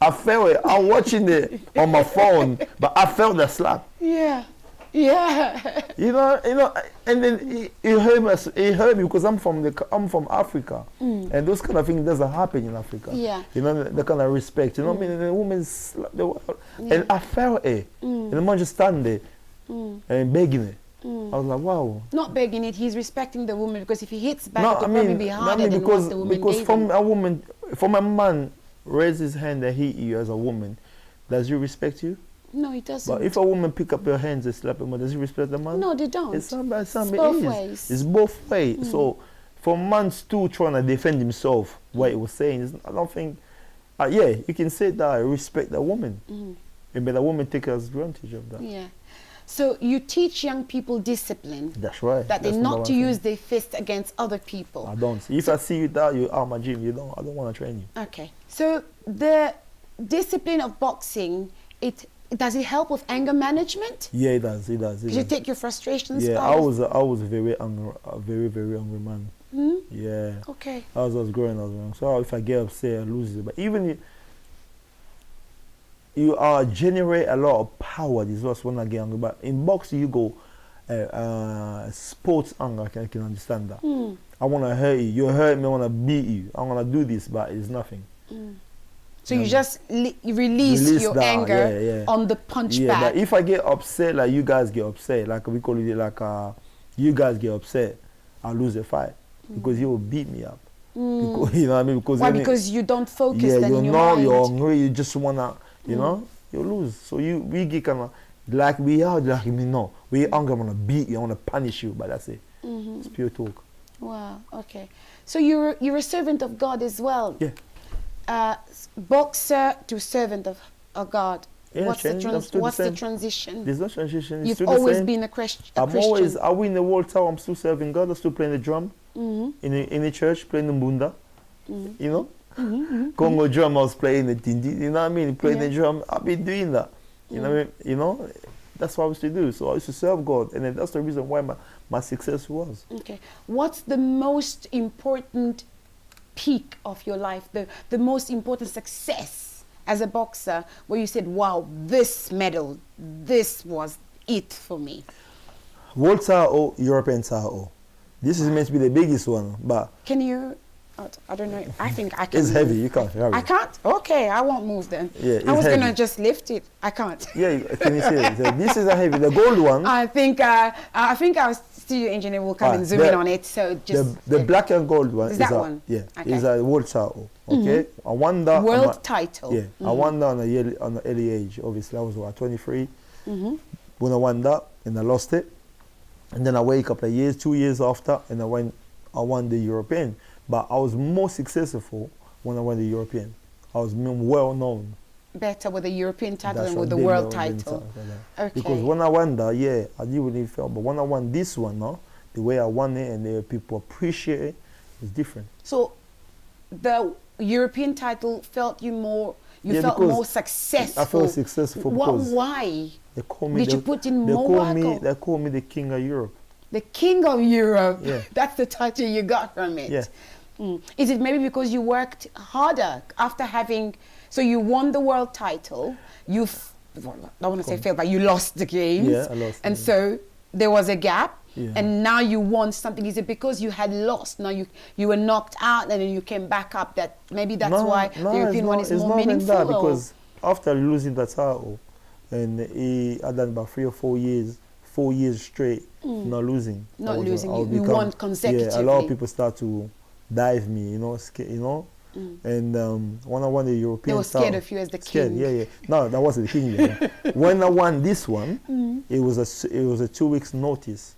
I felt it. I'm watching it on my phone, but I felt the slap. Yeah. Yeah. You know, and then it hurt me because I'm from Africa, and those kind of things doesn't happen in Africa. Yeah. You know, the kind of respect. You know what I mean? And the woman slapped and I felt it. And the man just stand there and begging it. I was like, wow. Not begging it, he's respecting the woman, because if he hits back, No, it will probably be harder than because what the woman because gave him. from a man raise his hand and hit you as a woman, does he respect you? No, he doesn't. But if a woman pick up your hands and slap him, does he respect the man? No, they don't. It's It's both ways. It's both ways. So for man still trying to defend himself, what he was saying, I don't think, yeah, you can say that I respect the woman. But the woman take advantage of that. Yeah. So you teach young people discipline. That's right. That they're That's not number to one use thing. their fist against other people. I don't. If I see you that, you out my gym, I don't want to train you. Okay. So the discipline of boxing, does it help with anger management? Yeah, it does. It does. Because you take your frustrations Yeah, out? I was very angry, very angry man. Yeah. Okay. I was growing up. So if I get upset, I lose it. But even you generate a lot of power. This was when I get angry. But in boxing, you go sports anger. I can understand that. I want to hurt you. You hurt me. I want to beat you. I want to do this, but it's nothing. So you just you release your that, anger on the punch back. But if I get upset, like you guys get upset, like we call it, like you guys get upset, I lose the fight because you will beat me up. Because, you know what I mean? Because why? Because you don't focus then in your know mind. you're hungry. You just wanna, you know, you lose. So we get kind of like we are like me. No, we angry. I wanna beat you. I wanna punish you. But that's it. It's pure talk. Wow. Okay. So you're a servant of God as well. Yeah. Boxer to servant of God. Yeah, What's the transition? There's no transition. It's You've still the always same. been a Christian. I win the world tour. I'm still serving God. I'm still playing the drum in the church, playing the mbunda. You know, Congo drum. I was playing the tindi. You know what I mean? Playing the drum. I've been doing that. You know what I mean? You know, that's what I used to do. So I used to serve God, and then that's the reason why my success was. Okay. What's the most important peak of your life? The most important success as a boxer, where you said, "Wow, this medal, this was it for me." World title, European title. This is meant to be the biggest one, but can you? I don't know. I think I can. It's heavy. You can't. I can't. Okay, I won't move then. Yeah, I was heavy. gonna just lift it. I can't. Yeah, can you see it? This is a heavy. The gold one. I think our studio engineer will come and zoom in on it. So just the black and gold one is that one? Yeah, okay. is a world title. Okay, I won that. World title. Yeah, I won that on an early age. Obviously, I was 23 when I won that, and I lost it. And then I waited a couple of years, 2 years after, and I won the European. But I was more successful when I won the European. I was well known. Better with the European title That's than with the what world they know, title. Okay. Because when I won that, yeah, I didn't really feel. But when I won this one, no, the way I won it and the people appreciate it is different. So the European title felt you more. You felt because more successful. I felt successful because why? They call me. Did you put in more work? They call me the king of Europe. The king of Europe. Yeah. That's the title you got from it. Yeah. Is it maybe because you worked harder after having? So you won the world title. I don't want to say failed, but you lost the games. Yeah, I lost. And so there was a gap. Yeah. And now you won something. Is it because you had lost? Now you were knocked out and then you came back up? That maybe that's why the European one is more meaningful. That because after losing the title, and I done about 3 or 4 years, 4 years straight, not losing. Not losing. You won consecutively. Yeah, a lot of people start to dive me, you know. And when I won the European, they were scared of you as the king. Yeah. No, that wasn't the king. When I won this one, it was a 2 weeks notice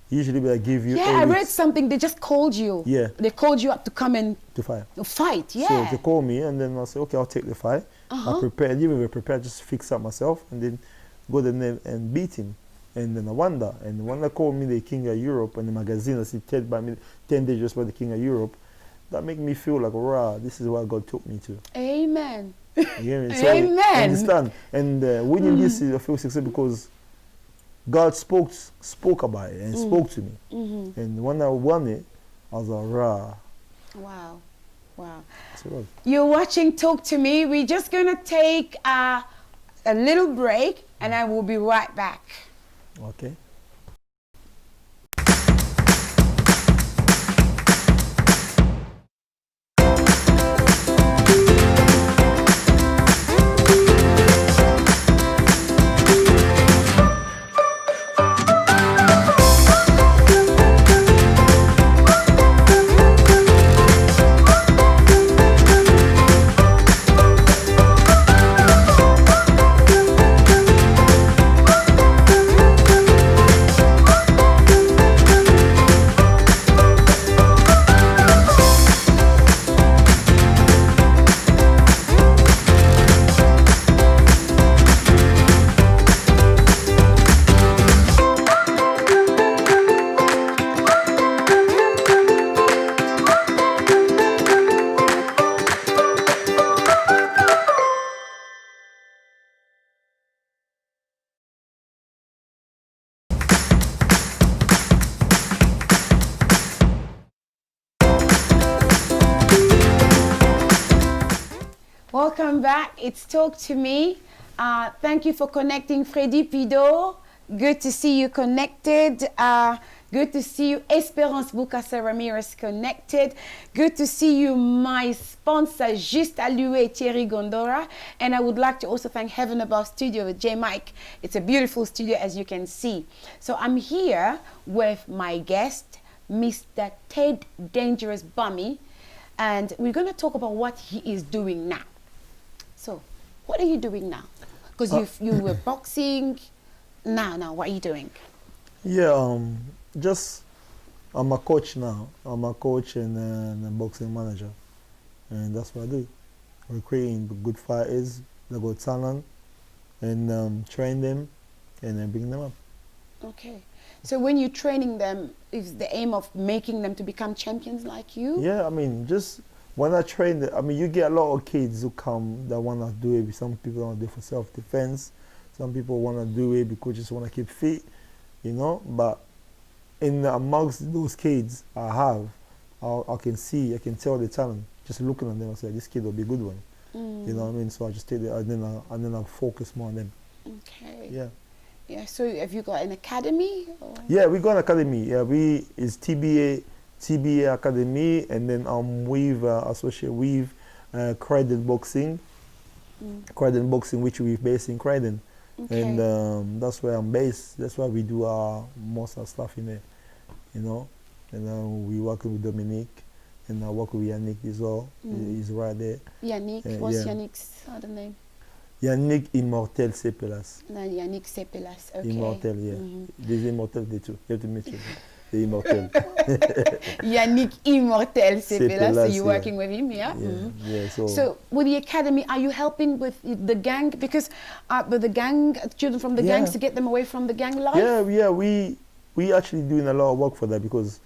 Usually they give you. Yeah, 8 I read weeks something. They just called you. Yeah. They called you up to come and to fight. fight. Yeah. So they call me, and then I say, okay, I'll take the fight. I prepared, even we prepared, just fix up myself, and then go there and beat him. And then I wonder. And when they called me the King of Europe, and the magazine I see 10 days just by the King of Europe, that make me feel like, rah, this is what God took me to. Amen. You get me? So, Amen. I understand. And winning this is I feel success because God spoke about it and spoke to me. And when I won it, I was like, rah. Wow. Wow. So, You're watching Talk to Me. We're just going to take a little break, and I will be right back. okay. Welcome back. It's Talk to Me. Thank you for connecting, Freddy Pido. Good to see you connected. Good to see you, Esperance Bukasa Ramires connected. Good to see you, my sponsor, Juste Alloué, Thierry Gondora. And I would like to also thank Heaven Above Studio with J Mike. It's a beautiful studio, as you can see. So I'm here with my guest, Mr. Ted Dangerous Bummy. And we're going to talk about what he is doing now. So, what are you doing now? Because you were boxing. Now, what are you doing? Yeah, just I'm a coach now. I'm a coach and a boxing manager, and that's what I do. We're creating good fighters that got talent, and train them, and then bring them up. Okay. So when you're training them, is the aim of making them to become champions like you? Yeah, I mean, just when I train them, I mean, you get a lot of kids who come that want to do it. Some people want to do it for self-defense. Some people want to do it because just want to keep fit, you know. But amongst those kids I can tell the talent. Just looking at them, I say, this kid will be a good one. You know what I mean? So I just take it, and then I focus more on them. Okay. Yeah. Yeah. So have you got an academy? Or? Yeah, we got an academy. Yeah, it's TBA Academy, and then we've associated with Croydon Boxing. Croydon Boxing, which we're based in Croydon. Okay. And that's where I'm based. That's why we do most of our stuff in there, you know. And we work with Dominique, and I work with Yannick as well. He's right there. Yannick, what's Yannick's other name? Yannick Immortel Sepelas. No, Yannick Sepelas, okay. Immortel, yeah. There's Immortel there too. You have to mention the Immortel. Yannick Immortel Sepelas, so you're yeah. working with him, yeah? Yeah, So with the academy, are you helping with the gang? Because with the gang, children from the gangs, to get them away from the gang life? Yeah, we actually doing a lot of work for that because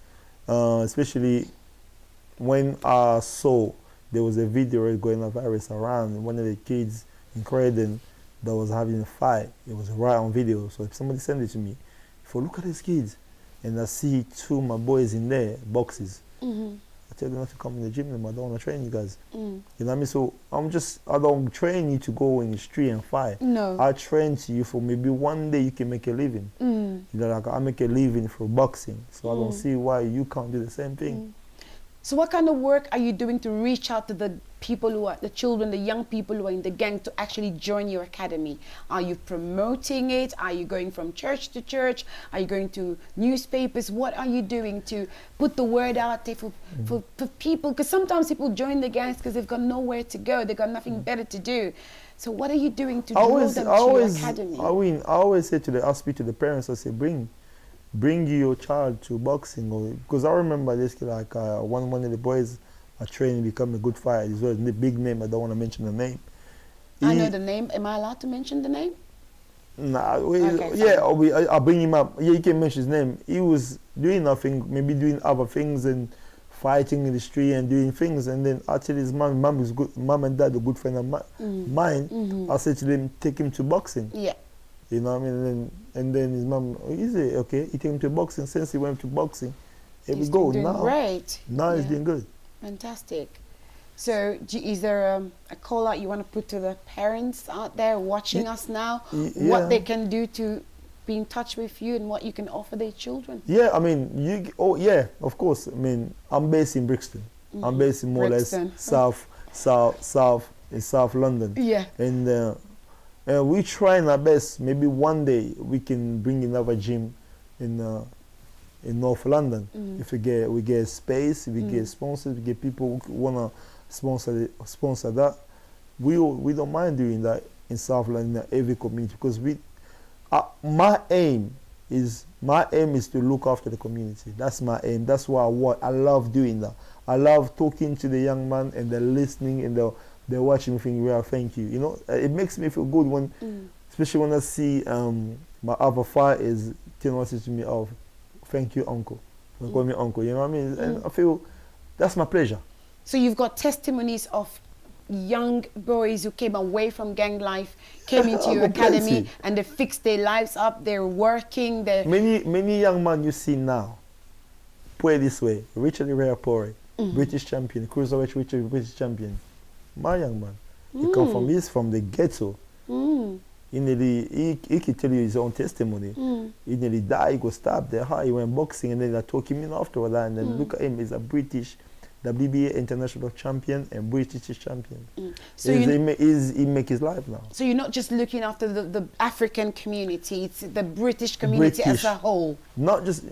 especially when I saw there was a video going on virus around one of the kids in Croydon that was having a fight. It was right on video. So if somebody sent it to me, if I look at these kids and I see two of my boys in there, boxes, I tell them not to come in the gym anymore. I don't want to train you guys. You know what I mean? So I don't train you to go in the street and fight. No. I train to you for maybe one day you can make a living. You know, like I make a living for boxing. So I don't see why you can't do the same thing. So what kind of work are you doing to reach out to the people who are, the children, the young people who are in the gang to actually join your academy? Are you promoting it? Are you going from church to church? Are you going to newspapers? What are you doing to put the word out there for people? Because sometimes people join the gangs because they've got nowhere to go. They've got nothing better to do. So what are you doing to draw them to your academy? I always say I speak to the parents, I say, bring your child to boxing, or because I remember this kid, like one of the boys are training to become a good fighter. He's a big name. I don't want to mention the name. I know the name. Am I allowed to mention the name? Nah, Okay, yeah, I'll bring him up. Yeah, you can mention his name. He was doing nothing, maybe doing other things and fighting in the street and doing things. And then actually his mom is good. Mom and dad, a good friend of mine. I said to them, take him to boxing. Yeah. You know what I mean? And then his mom, is it okay? He took him to boxing. Since he went to boxing, here we go. Doing Now, great. now he's doing good. Fantastic. So, is there a call out you want to put to the parents out there watching us now? What they can do to be in touch with you and what you can offer their children? Yeah, I mean, yeah, of course. I mean, I'm based in Brixton. I'm based in more or less South London. Yeah. And we trying our best. Maybe one day we can bring another gym in North London. If we get space, we get sponsors, we get people who wanna sponsor that. We don't mind doing that in South London, every community, because my aim is to look after the community. That's my aim. That's what I love doing that. I love talking to the young man and they're listening and they're watching me thinking, well, thank you. You know, it makes me feel good when, especially when I see my other fighters telling to me, oh, thank you, uncle. They call me uncle, you know what I mean? And I feel that's my pleasure. So you've got testimonies of young boys who came away from gang life, came into your academy, and they fixed their lives up. They're working. Many young men you see now, put it this way: Richard Iriapore, British champion, cruiserweight Richard, British champion. My young man, he's from the ghetto. He can tell you his own testimony. He nearly died, he got stabbed there. He went boxing, and then I took him in after that. And then look at him, he's a British WBA international champion and British champion. So he make his life now. So you're not just looking after the African community, it's the British community as a whole. Not just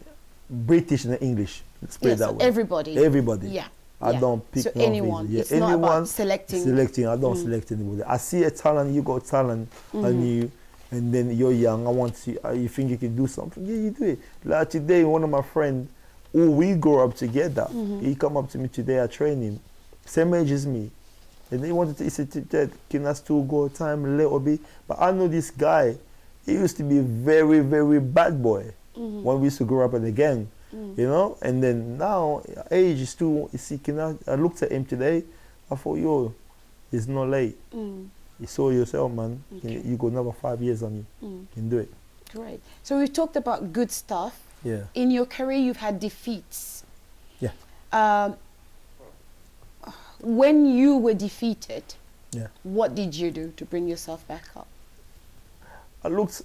British and English. Let's put it that way. Everybody. Everybody. Yeah. I don't pick anyone. Yeah, it's anyone, not about selecting. I don't select anybody. I see a talent, you got talent on you, and then you're young. I want to see, you think you can do something. Yeah, you do it. Like today, one of my friends, who we grew up together, he come up to me today, I train him. Same age as me. And he said, Dad, can I still go time a little bit? But I know this guy, he used to be a very, very bad boy when we used to grow up in the gang. You know, and then now age is too. You see, I looked at him today. I thought, yo, it's not late. You saw yourself, man. Okay. You got another 5 years on you. You can do it. Great. So we've talked about good stuff. Yeah. In your career, you've had defeats. Yeah. When you were defeated, what did you do to bring yourself back up? I looked.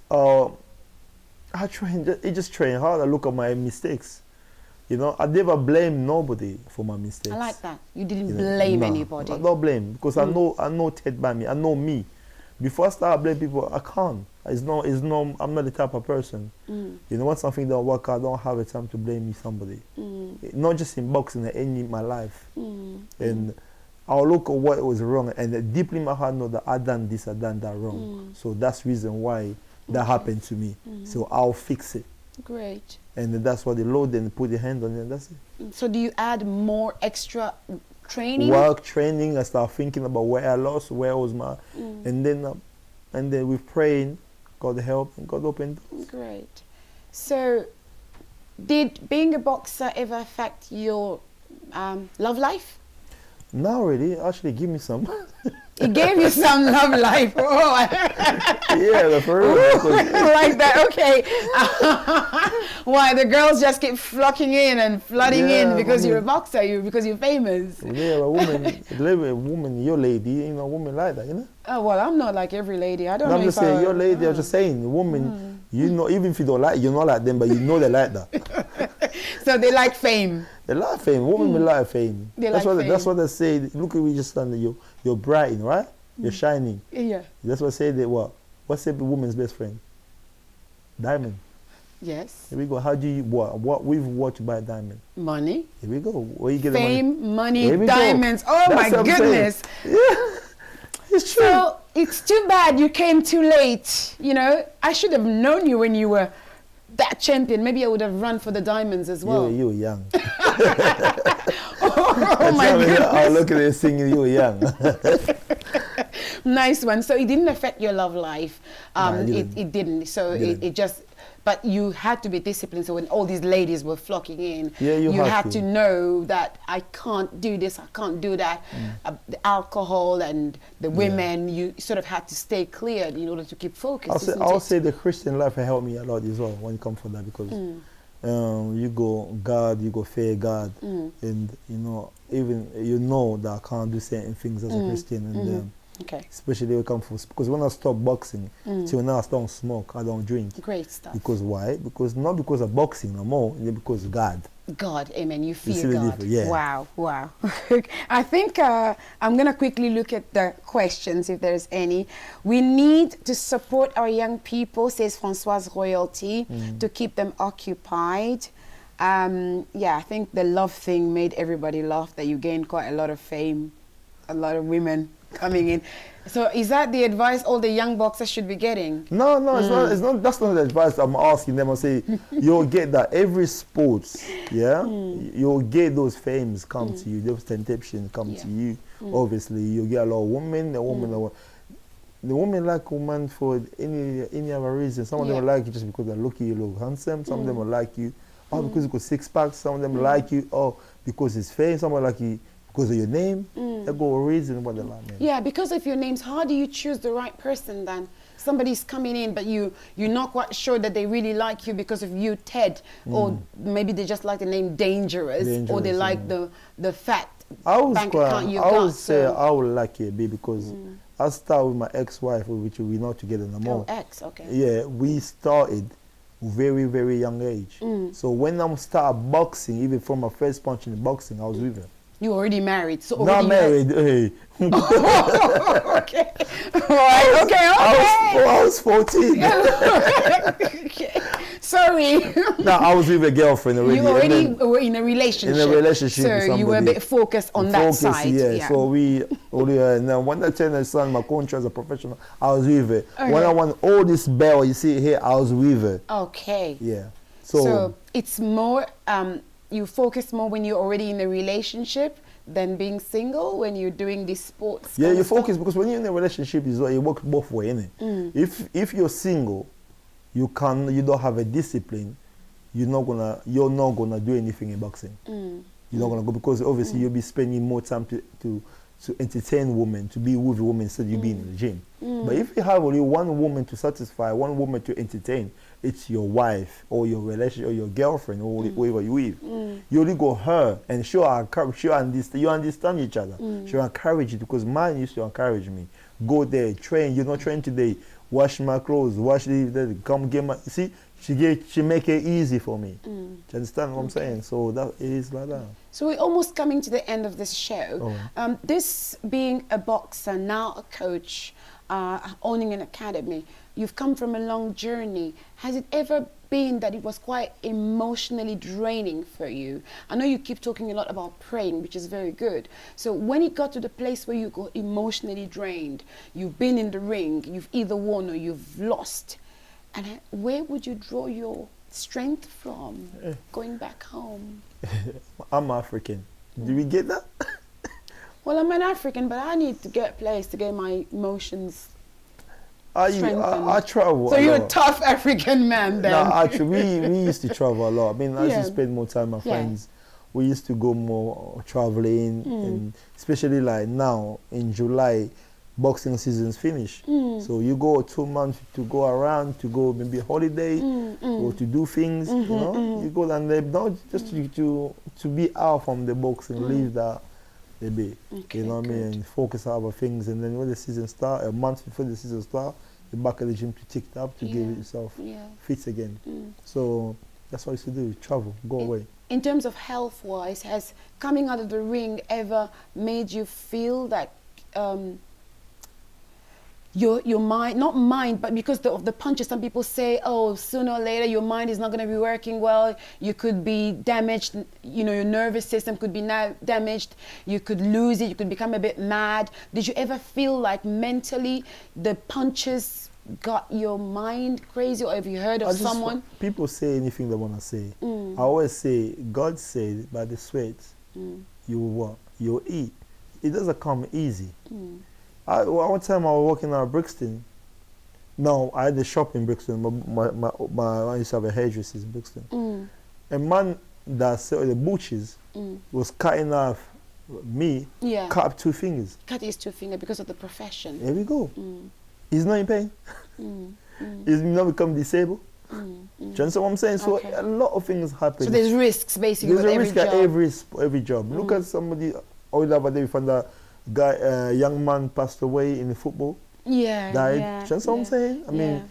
I just train hard. I look at my mistakes. You know, I never blame nobody for my mistakes. I like that. You didn't blame anybody. I don't blame, because I know Ted by me. I know me. Before I start blaming people, I can't. I'm not the type of person. You know, when something don't work, I don't have a time to blame somebody. Not just in boxing, in my life. And I'll look at what was wrong, and deeply in my heart know that I done this, I done that wrong. So that's the reason why that happened to me. So I'll fix it. Great. And that's what the Lord then put the hand on it, and that's it. So do you add more extra training? Work, training. I start thinking about where I lost, where was my, and then we praying, God help, and God opened doors. Great. So did being a boxer ever affect your love life? Not really. Actually, give me some. He gave you some love life. Oh. Yeah, for real. Like that, okay. Why, the girls just keep flocking in and flooding in because you're a boxer, because you're famous. Yeah, a woman, your lady, you know, a woman like that, you know? Oh, well, I'm not like every lady. I don't know. I'm just saying, your lady, I'm just saying, woman, you know, even if you don't like, you're not like them, but you know they like that. So they like fame. They like fame. Women will like fame. That's what they say. Look at you just standing. You're bright, right? You're shining. Yeah. That's what say that. What's a woman's best friend? Diamond. Yes. Here we go. How do you what we've watched by diamond? Money. Here we go. Where you get fame, the money? Money, diamonds. Go. Oh, that's my goodness. Yeah. It's true. So it's too bad you came too late. You know, I should have known you when you were that champion, maybe I would have run for the diamonds as well. You were young. Oh my goodness. I look at you singing, you were young. Nice one. So it didn't affect your love life. No, it It didn't. So it just, but you had to be disciplined. So when all these ladies were flocking in, Yeah, you had have to to. know that I can't do this, I can't do that. The alcohol and the women, you sort of had to stay clear in order to keep focused. I'll say the Christian life helped me a lot as well when it comes to that, because you go God, you go fear God, and even that I can't do certain things as a Christian, and Okay. especially when it comes to, because when I stopped boxing till now, I don't smoke, I don't drink. Great stuff. Because why? Because not because of boxing no more, it's because of God. God, amen. You see fear the God. difference, yeah. Wow, wow. I think I'm going to quickly look at the questions, if there's any. We need to support our young people, says Francoise Royalty, to keep them occupied. Yeah, I think the love thing made everybody laugh, that you gained quite a lot of fame, a lot of women coming in. So is that the advice all the young boxers should be getting? No, it's not. That's not the advice I'm asking them. I say you'll get that every sports, you'll get those fames come to you, those temptations come to you. Obviously, you get a lot of women. The women like women for any other reason. Some of them will like you just because they're looking, you look handsome. Some of them will like you because you got six packs. Some of them like you because it's fame. Some will like you because of your name. They go a reason why they like me. Yeah, because of your names, how do you choose the right person then? Somebody's coming in, but you're not quite sure that they really like you because of you, Ted, or maybe they just like the name Dangerous, or they like the fat bank account you got. I would say I would like it, because I started with my ex-wife, which we're not together no more. Oh, ex, okay. Yeah, we started very, very young age. So when I started boxing, even from my first punch in the boxing, I was with her. You already married, so Not already married, hey. Okay. Right, okay. I was 14. Okay. Sorry. No, I was with a girlfriend already. You already were in a relationship. In a relationship with so you were a somebody. bit focused on that side. Yeah. So we now when I turned and signed my contract as a professional, I was with her. Okay. When I won all this bell you see here, I was with her. Okay. Yeah. So it's more you focus more when you're already in a relationship than being single when you're doing these sports. Yeah, you focus because when you're in a relationship, it works both ways, innit? If you're single, you don't have a discipline, you're not gonna do anything in boxing. You're not gonna go, because obviously you'll be spending more time to entertain women, to be with a woman instead of you being in the gym. But if you have only one woman to satisfy, one woman to entertain, it's your wife or your relationship or your girlfriend or whoever you with. You only go her and you understand each other. She'll encourage you, because mine used to encourage me. Go there, train. You're not trained today. Wash my clothes. Wash the come get my. See, she make it easy for me. Do you understand what I'm saying? So that it is like that. So we're almost coming to the end of this show. This being a boxer, now a coach, owning an academy, you've come from a long journey. Has it ever been that it was quite emotionally draining for you? I know you keep talking a lot about praying, which is very good. So when it got to the place where you got emotionally drained, you've been in the ring, you've either won or you've lost, and where would you draw your strength from going back home? I'm African. Do we get that? Well, I'm an African, but I need to get a place to get my emotions I travel. So you're a tough African man then. No, actually, we used to travel a lot. I mean, I used to spend more time with my friends. We used to go more traveling, and especially like now in July, boxing season's finished. So you go 2 months to go around, to go maybe holiday, or to do things. You know, you go down there, not just to be out from the boxing, leave that. You know what I mean, and focus on other things, and then when the season starts, a month before the season starts, you're back at the gym to tick up to give yourself fit again. So that's what I used to do, travel, go away. In terms of health-wise, has coming out of the ring ever made you feel that your mind, not mind, but because of the punches, some people say, oh, sooner or later your mind is not going to be working well, you could be damaged, you know, your nervous system could be now damaged, you could lose it, you could become a bit mad. Did you ever feel like mentally the punches got your mind crazy, or have you heard of someone? People say anything they want to say. I always say, God said, by the sweat, you will what? You'll eat. It doesn't come easy. One time I was working at Brixton. No, I had a shop in Brixton. I used to have a hairdresser in Brixton. A man that sold the butchers was cutting off me, cut up 2 fingers. Cut his 2 fingers because of the profession. There we go. He's not in pain. He's not become disabled. Do you understand what I'm saying? So a lot of things happen. So there's risks basically. There's a risk at every job. Look at somebody. All the other day we found a guy, young man passed away in the football. Yeah. Died. Do you understand what I'm saying? I mean,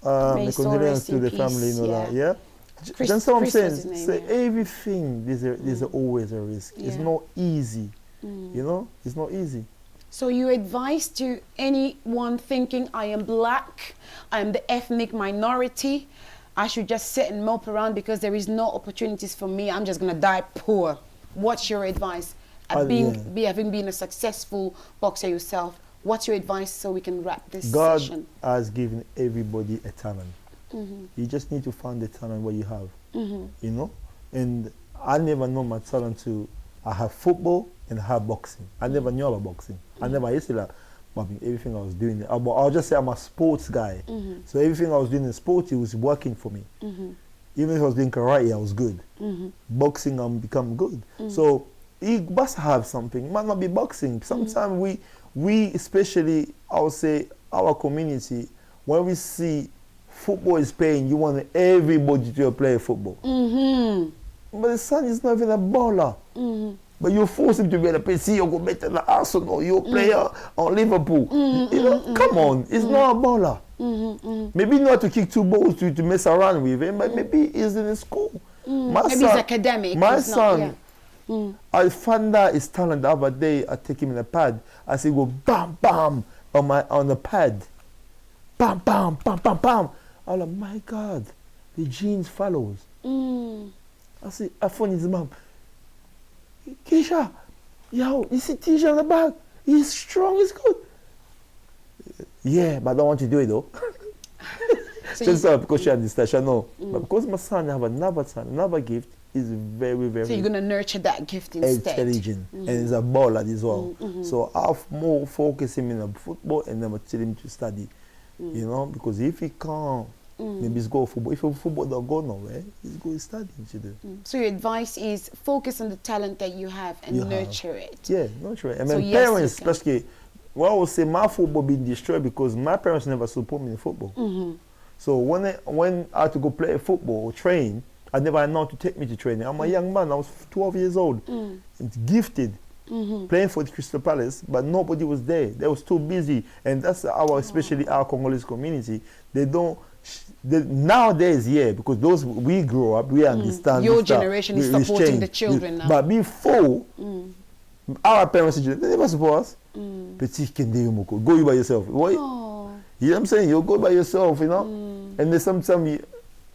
the condolences to the family and all that. Yeah. Do you understand what I'm saying? So everything there's always a risk. It's not easy. You know, it's not easy. So you advise to anyone thinking, I am black, I am the ethnic minority, I should just sit and mope around because there is no opportunities for me, I'm just going to die poor. What's your advice? Having been a successful boxer yourself, what's your advice so we can wrap this session? God has given everybody a talent. You just need to find the talent what you have, you know? And I never know my talent to, I have football and I have boxing. I never knew about boxing. I used to like, everything I was doing. I'll just say I'm a sports guy. So everything I was doing in sport, it was working for me. Even if I was doing karate, I was good. Boxing, I'm become good. So you must have something. It might not be boxing. Sometimes we especially, I would say, our community, when we see football is paying, you want everybody to play football. But the son is not even a baller. But you force him to be able to play. See, you go better than Arsenal. You're a player on Liverpool. You know, come on. It's not a baller. Maybe not to kick 2 balls to mess around with him, but maybe he's in the school. Maybe he's academic. My son, I found out his talent the other day. I take him in the pad. I say, go bam, bam on the pad. Bam, bam, bam, bam, bam. I'm like, my God, the genes follows. I say, I phone his mom. Keisha, yo, you see Tisha on the back? He's strong, he's good. Yeah, but I don't want to do it though. So Just because she understands, she know. But because my son have another gift, is very, very. So you're gonna nurture that gift instead. Intelligent, and he's a baller as well. So I'll more focus him in the football, and then I tell him to study. You know, because if he can't, maybe he's go football. If football don't go nowhere, he's go study. So your advice is focus on the talent that you have and nurture it. Yeah, nurture it. And so my parents, especially, well, I would say my football being destroyed because my parents never support me in football. So when I had to go play football or train, I never had no to take me to training. I'm a young man. I was 12 years old, gifted. Playing for the Crystal Palace, but nobody was there. They was too busy, and that's especially our Congolese community. They don't. Nowadays, because those we grow up, we understand. Your generation is supporting the children now. But before, our parents, they never support us. Petit Kende, go by yourself. What? You know what I'm saying? You go by yourself, you know. And then sometimes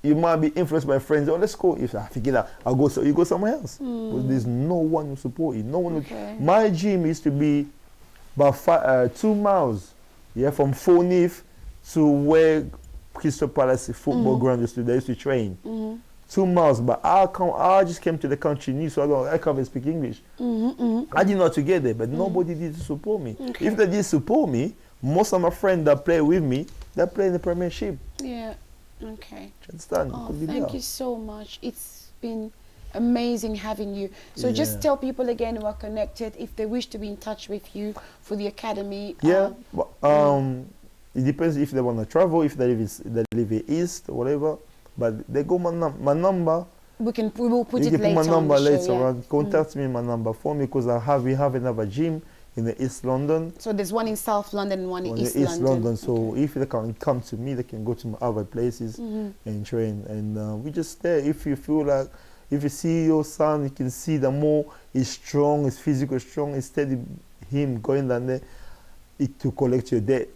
you might be influenced by friends. Oh, let's go. If I figure that, I'll go. So you go somewhere else. But there's no one who support you. No one. My gym used to be about 2 miles. Yeah, from Fonif to where Crystal Palace football ground used to. They used to train. 2 miles. But I just came to the country new, so I can't even speak English. I did not to get there, but nobody did support me. If they did support me, most of my friends that play with me, they play in the Premiership. Yeah. Okay. Understand? Oh, thank you so much. It's been amazing having you. So just tell people again who are connected if they wish to be in touch with you for the academy. It depends if they want to travel, if they live in East or whatever. But they go my number. We will put it later. You can put my number on the later show, on. Contact me my number for me because we have another gym in the East London. So there's one in South London and one in East London. So if they can come to me, they can go to my other places and train. And we just there. If you feel like, if you see your son, you can see the more he's strong, he's physically strong, instead of him going down there to collect your debt.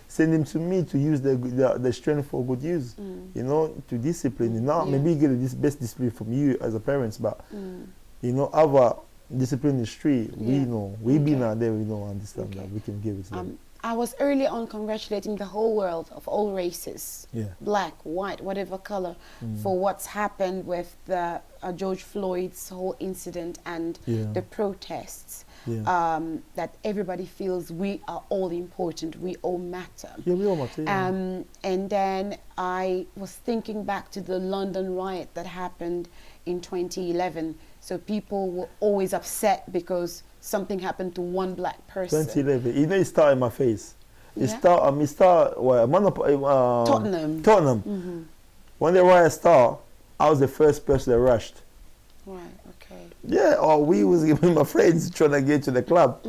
Send him to me to use the strength for good use, you know, to discipline. Now, maybe get this best discipline from you as a parents, but, you know, our discipline is street. We know. We've been out there, we know, understand that. We can give it to them. I was early on congratulating the whole world of all races, Yeah. black, white, whatever color, for what's happened with the George Floyd's whole incident and Yeah. the protests. Yeah. That everybody feels we are all important, we all matter. Yeah, we all matter. Yeah. And then I was thinking back to the London riot that happened in 2011. So people were always upset because something happened to one black person. 2011. You know, it started in my face. It Yeah. start well, Tottenham. Tottenham. When the riot started, I was the first person that rushed. Right, okay. Yeah, or we was giving my friends trying to get to the club.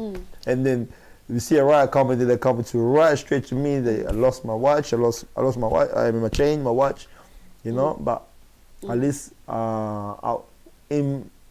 And then we see a riot coming, they come to rush straight to me. I lost my watch, I lost my watch, my chain, my watch, you know, but at least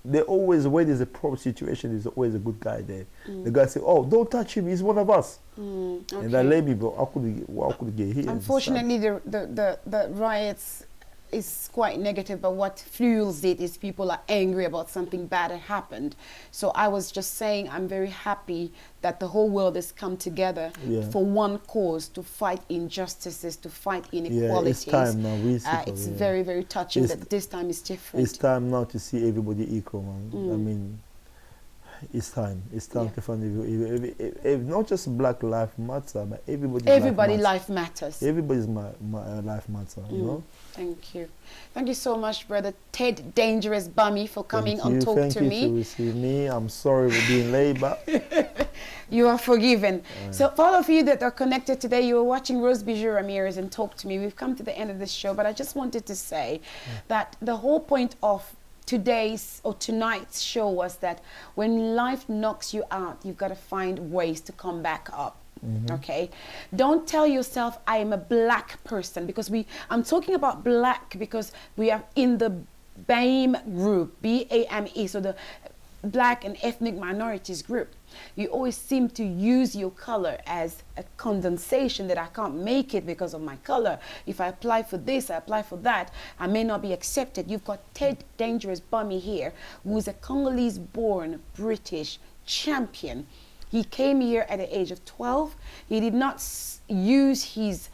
they always, when there's a problem situation, there's always a good guy there. The guy say, oh, don't touch him, he's one of us. Okay. And that lady, but I could get hit. Unfortunately, the riots is quite negative, but what fuels it is people are angry about something bad that happened. So I was just saying I'm very happy that the whole world has come together for one cause, to fight injustices, to fight inequalities. Yeah, it's time now. It's very, very touching that this time is different. It's time now to see everybody equal, man. I mean, it's time. It's time to find not just Black Life Matter, but everybody's life matters. Everybody's life matter, you know? Thank you. Thank you so much, Brother Ted Dangerous Bummy, for coming on Talk Thank to you Me. to receive me. I'm sorry for being late, but you are forgiven. So for all of you that are connected today, you are watching Rose Bijoux Ramires and Talk to Me. We've come to the end of this show, but I just wanted to say that the whole point of today's or tonight's show was that when life knocks you out, you've got to find ways to come back up. Okay, don't tell yourself I am a black person, because I'm talking about black because we are in the BAME group, BAME, so the Black and Ethnic Minorities group. You always seem to use your color as a condensation that I can't make it because of my color. If I apply for this, I apply for that, I may not be accepted. You've got Ted Dangerous Bummy here, who's a Congolese-born British champion. He came here at the age of 12. He did not use his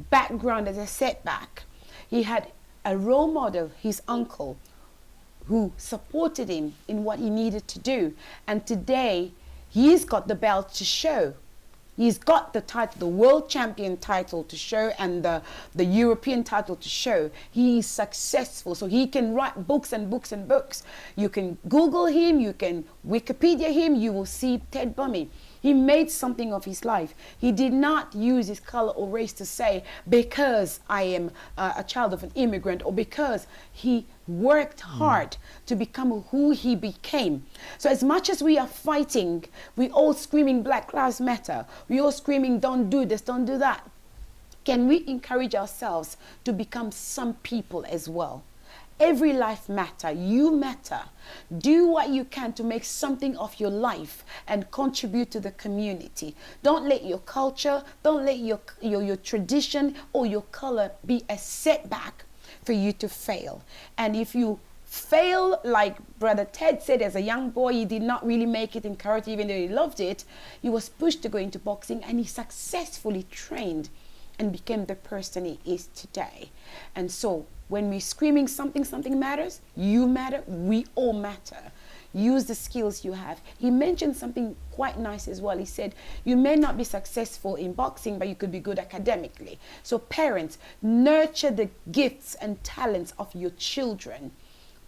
background as a setback. He had a role model, his uncle, who supported him in what he needed to do. And today, he's got the belt to show. He's got the title, the world champion title to show, and the European title to show. He is successful, so he can write books and books and books. You can Google him, you can Wikipedia him, you will see Ted Bummy. He made something of his life. He did not use his color or race to say, because I am a child of an immigrant, or because he worked hard to become who he became. So as much as we are fighting, we all screaming Black Lives Matter, we all screaming don't do this, don't do that. Can we encourage ourselves to become some people as well? Every life matter, you matter. Do what you can to make something of your life and contribute to the community. Don't let your culture, don't let your tradition or your color be a setback for you to fail. And if you fail, like Brother Ted said, as a young boy, he did not really make it in karate, even though he loved it. He was pushed to go into boxing, and he successfully trained and became the person he is today. And so when we're screaming something matters, you matter, we all matter. Use the skills you have. He mentioned something quite nice as well. He said, you may not be successful in boxing, but you could be good academically. So parents, nurture the gifts and talents of your children.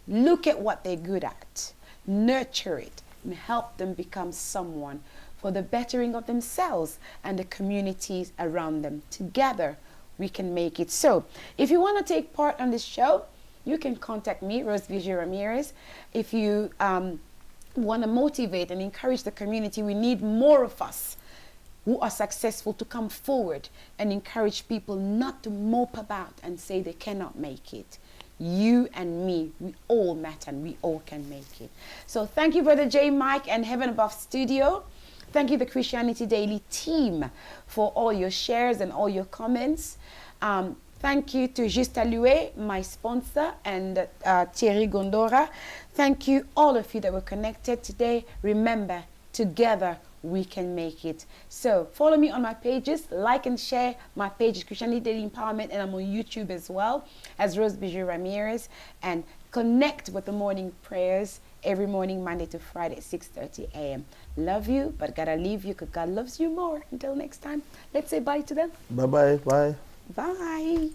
Look at what they're good at. Nurture it and help them become someone for the bettering of themselves and the communities around them. Together, we can make it. So, if you want to take part on this show, you can contact me, Rose Bijoux Ramires. If you want to motivate and encourage the community, we need more of us who are successful to come forward and encourage people not to mope about and say they cannot make it. You and me, we all matter and we all can make it. So thank you, Brother J. Mike and Heaven Above Studio. Thank you, the Christianity Daily team, for all your shares and all your comments. Thank you to Juste Loué, my sponsor, and Thierry Gondora. Thank you, all of you that were connected today. Remember, together we can make it. So follow me on my pages, like and share my page, Christianity Daily Empowerment, and I'm on YouTube as well as Rose Bijoux Ramires, and connect with the morning prayers every morning, Monday to Friday at 6:30 a.m. Love you, but gotta leave you because God loves you more. Until next time, let's say bye to them. Bye-bye. Bye. Bye.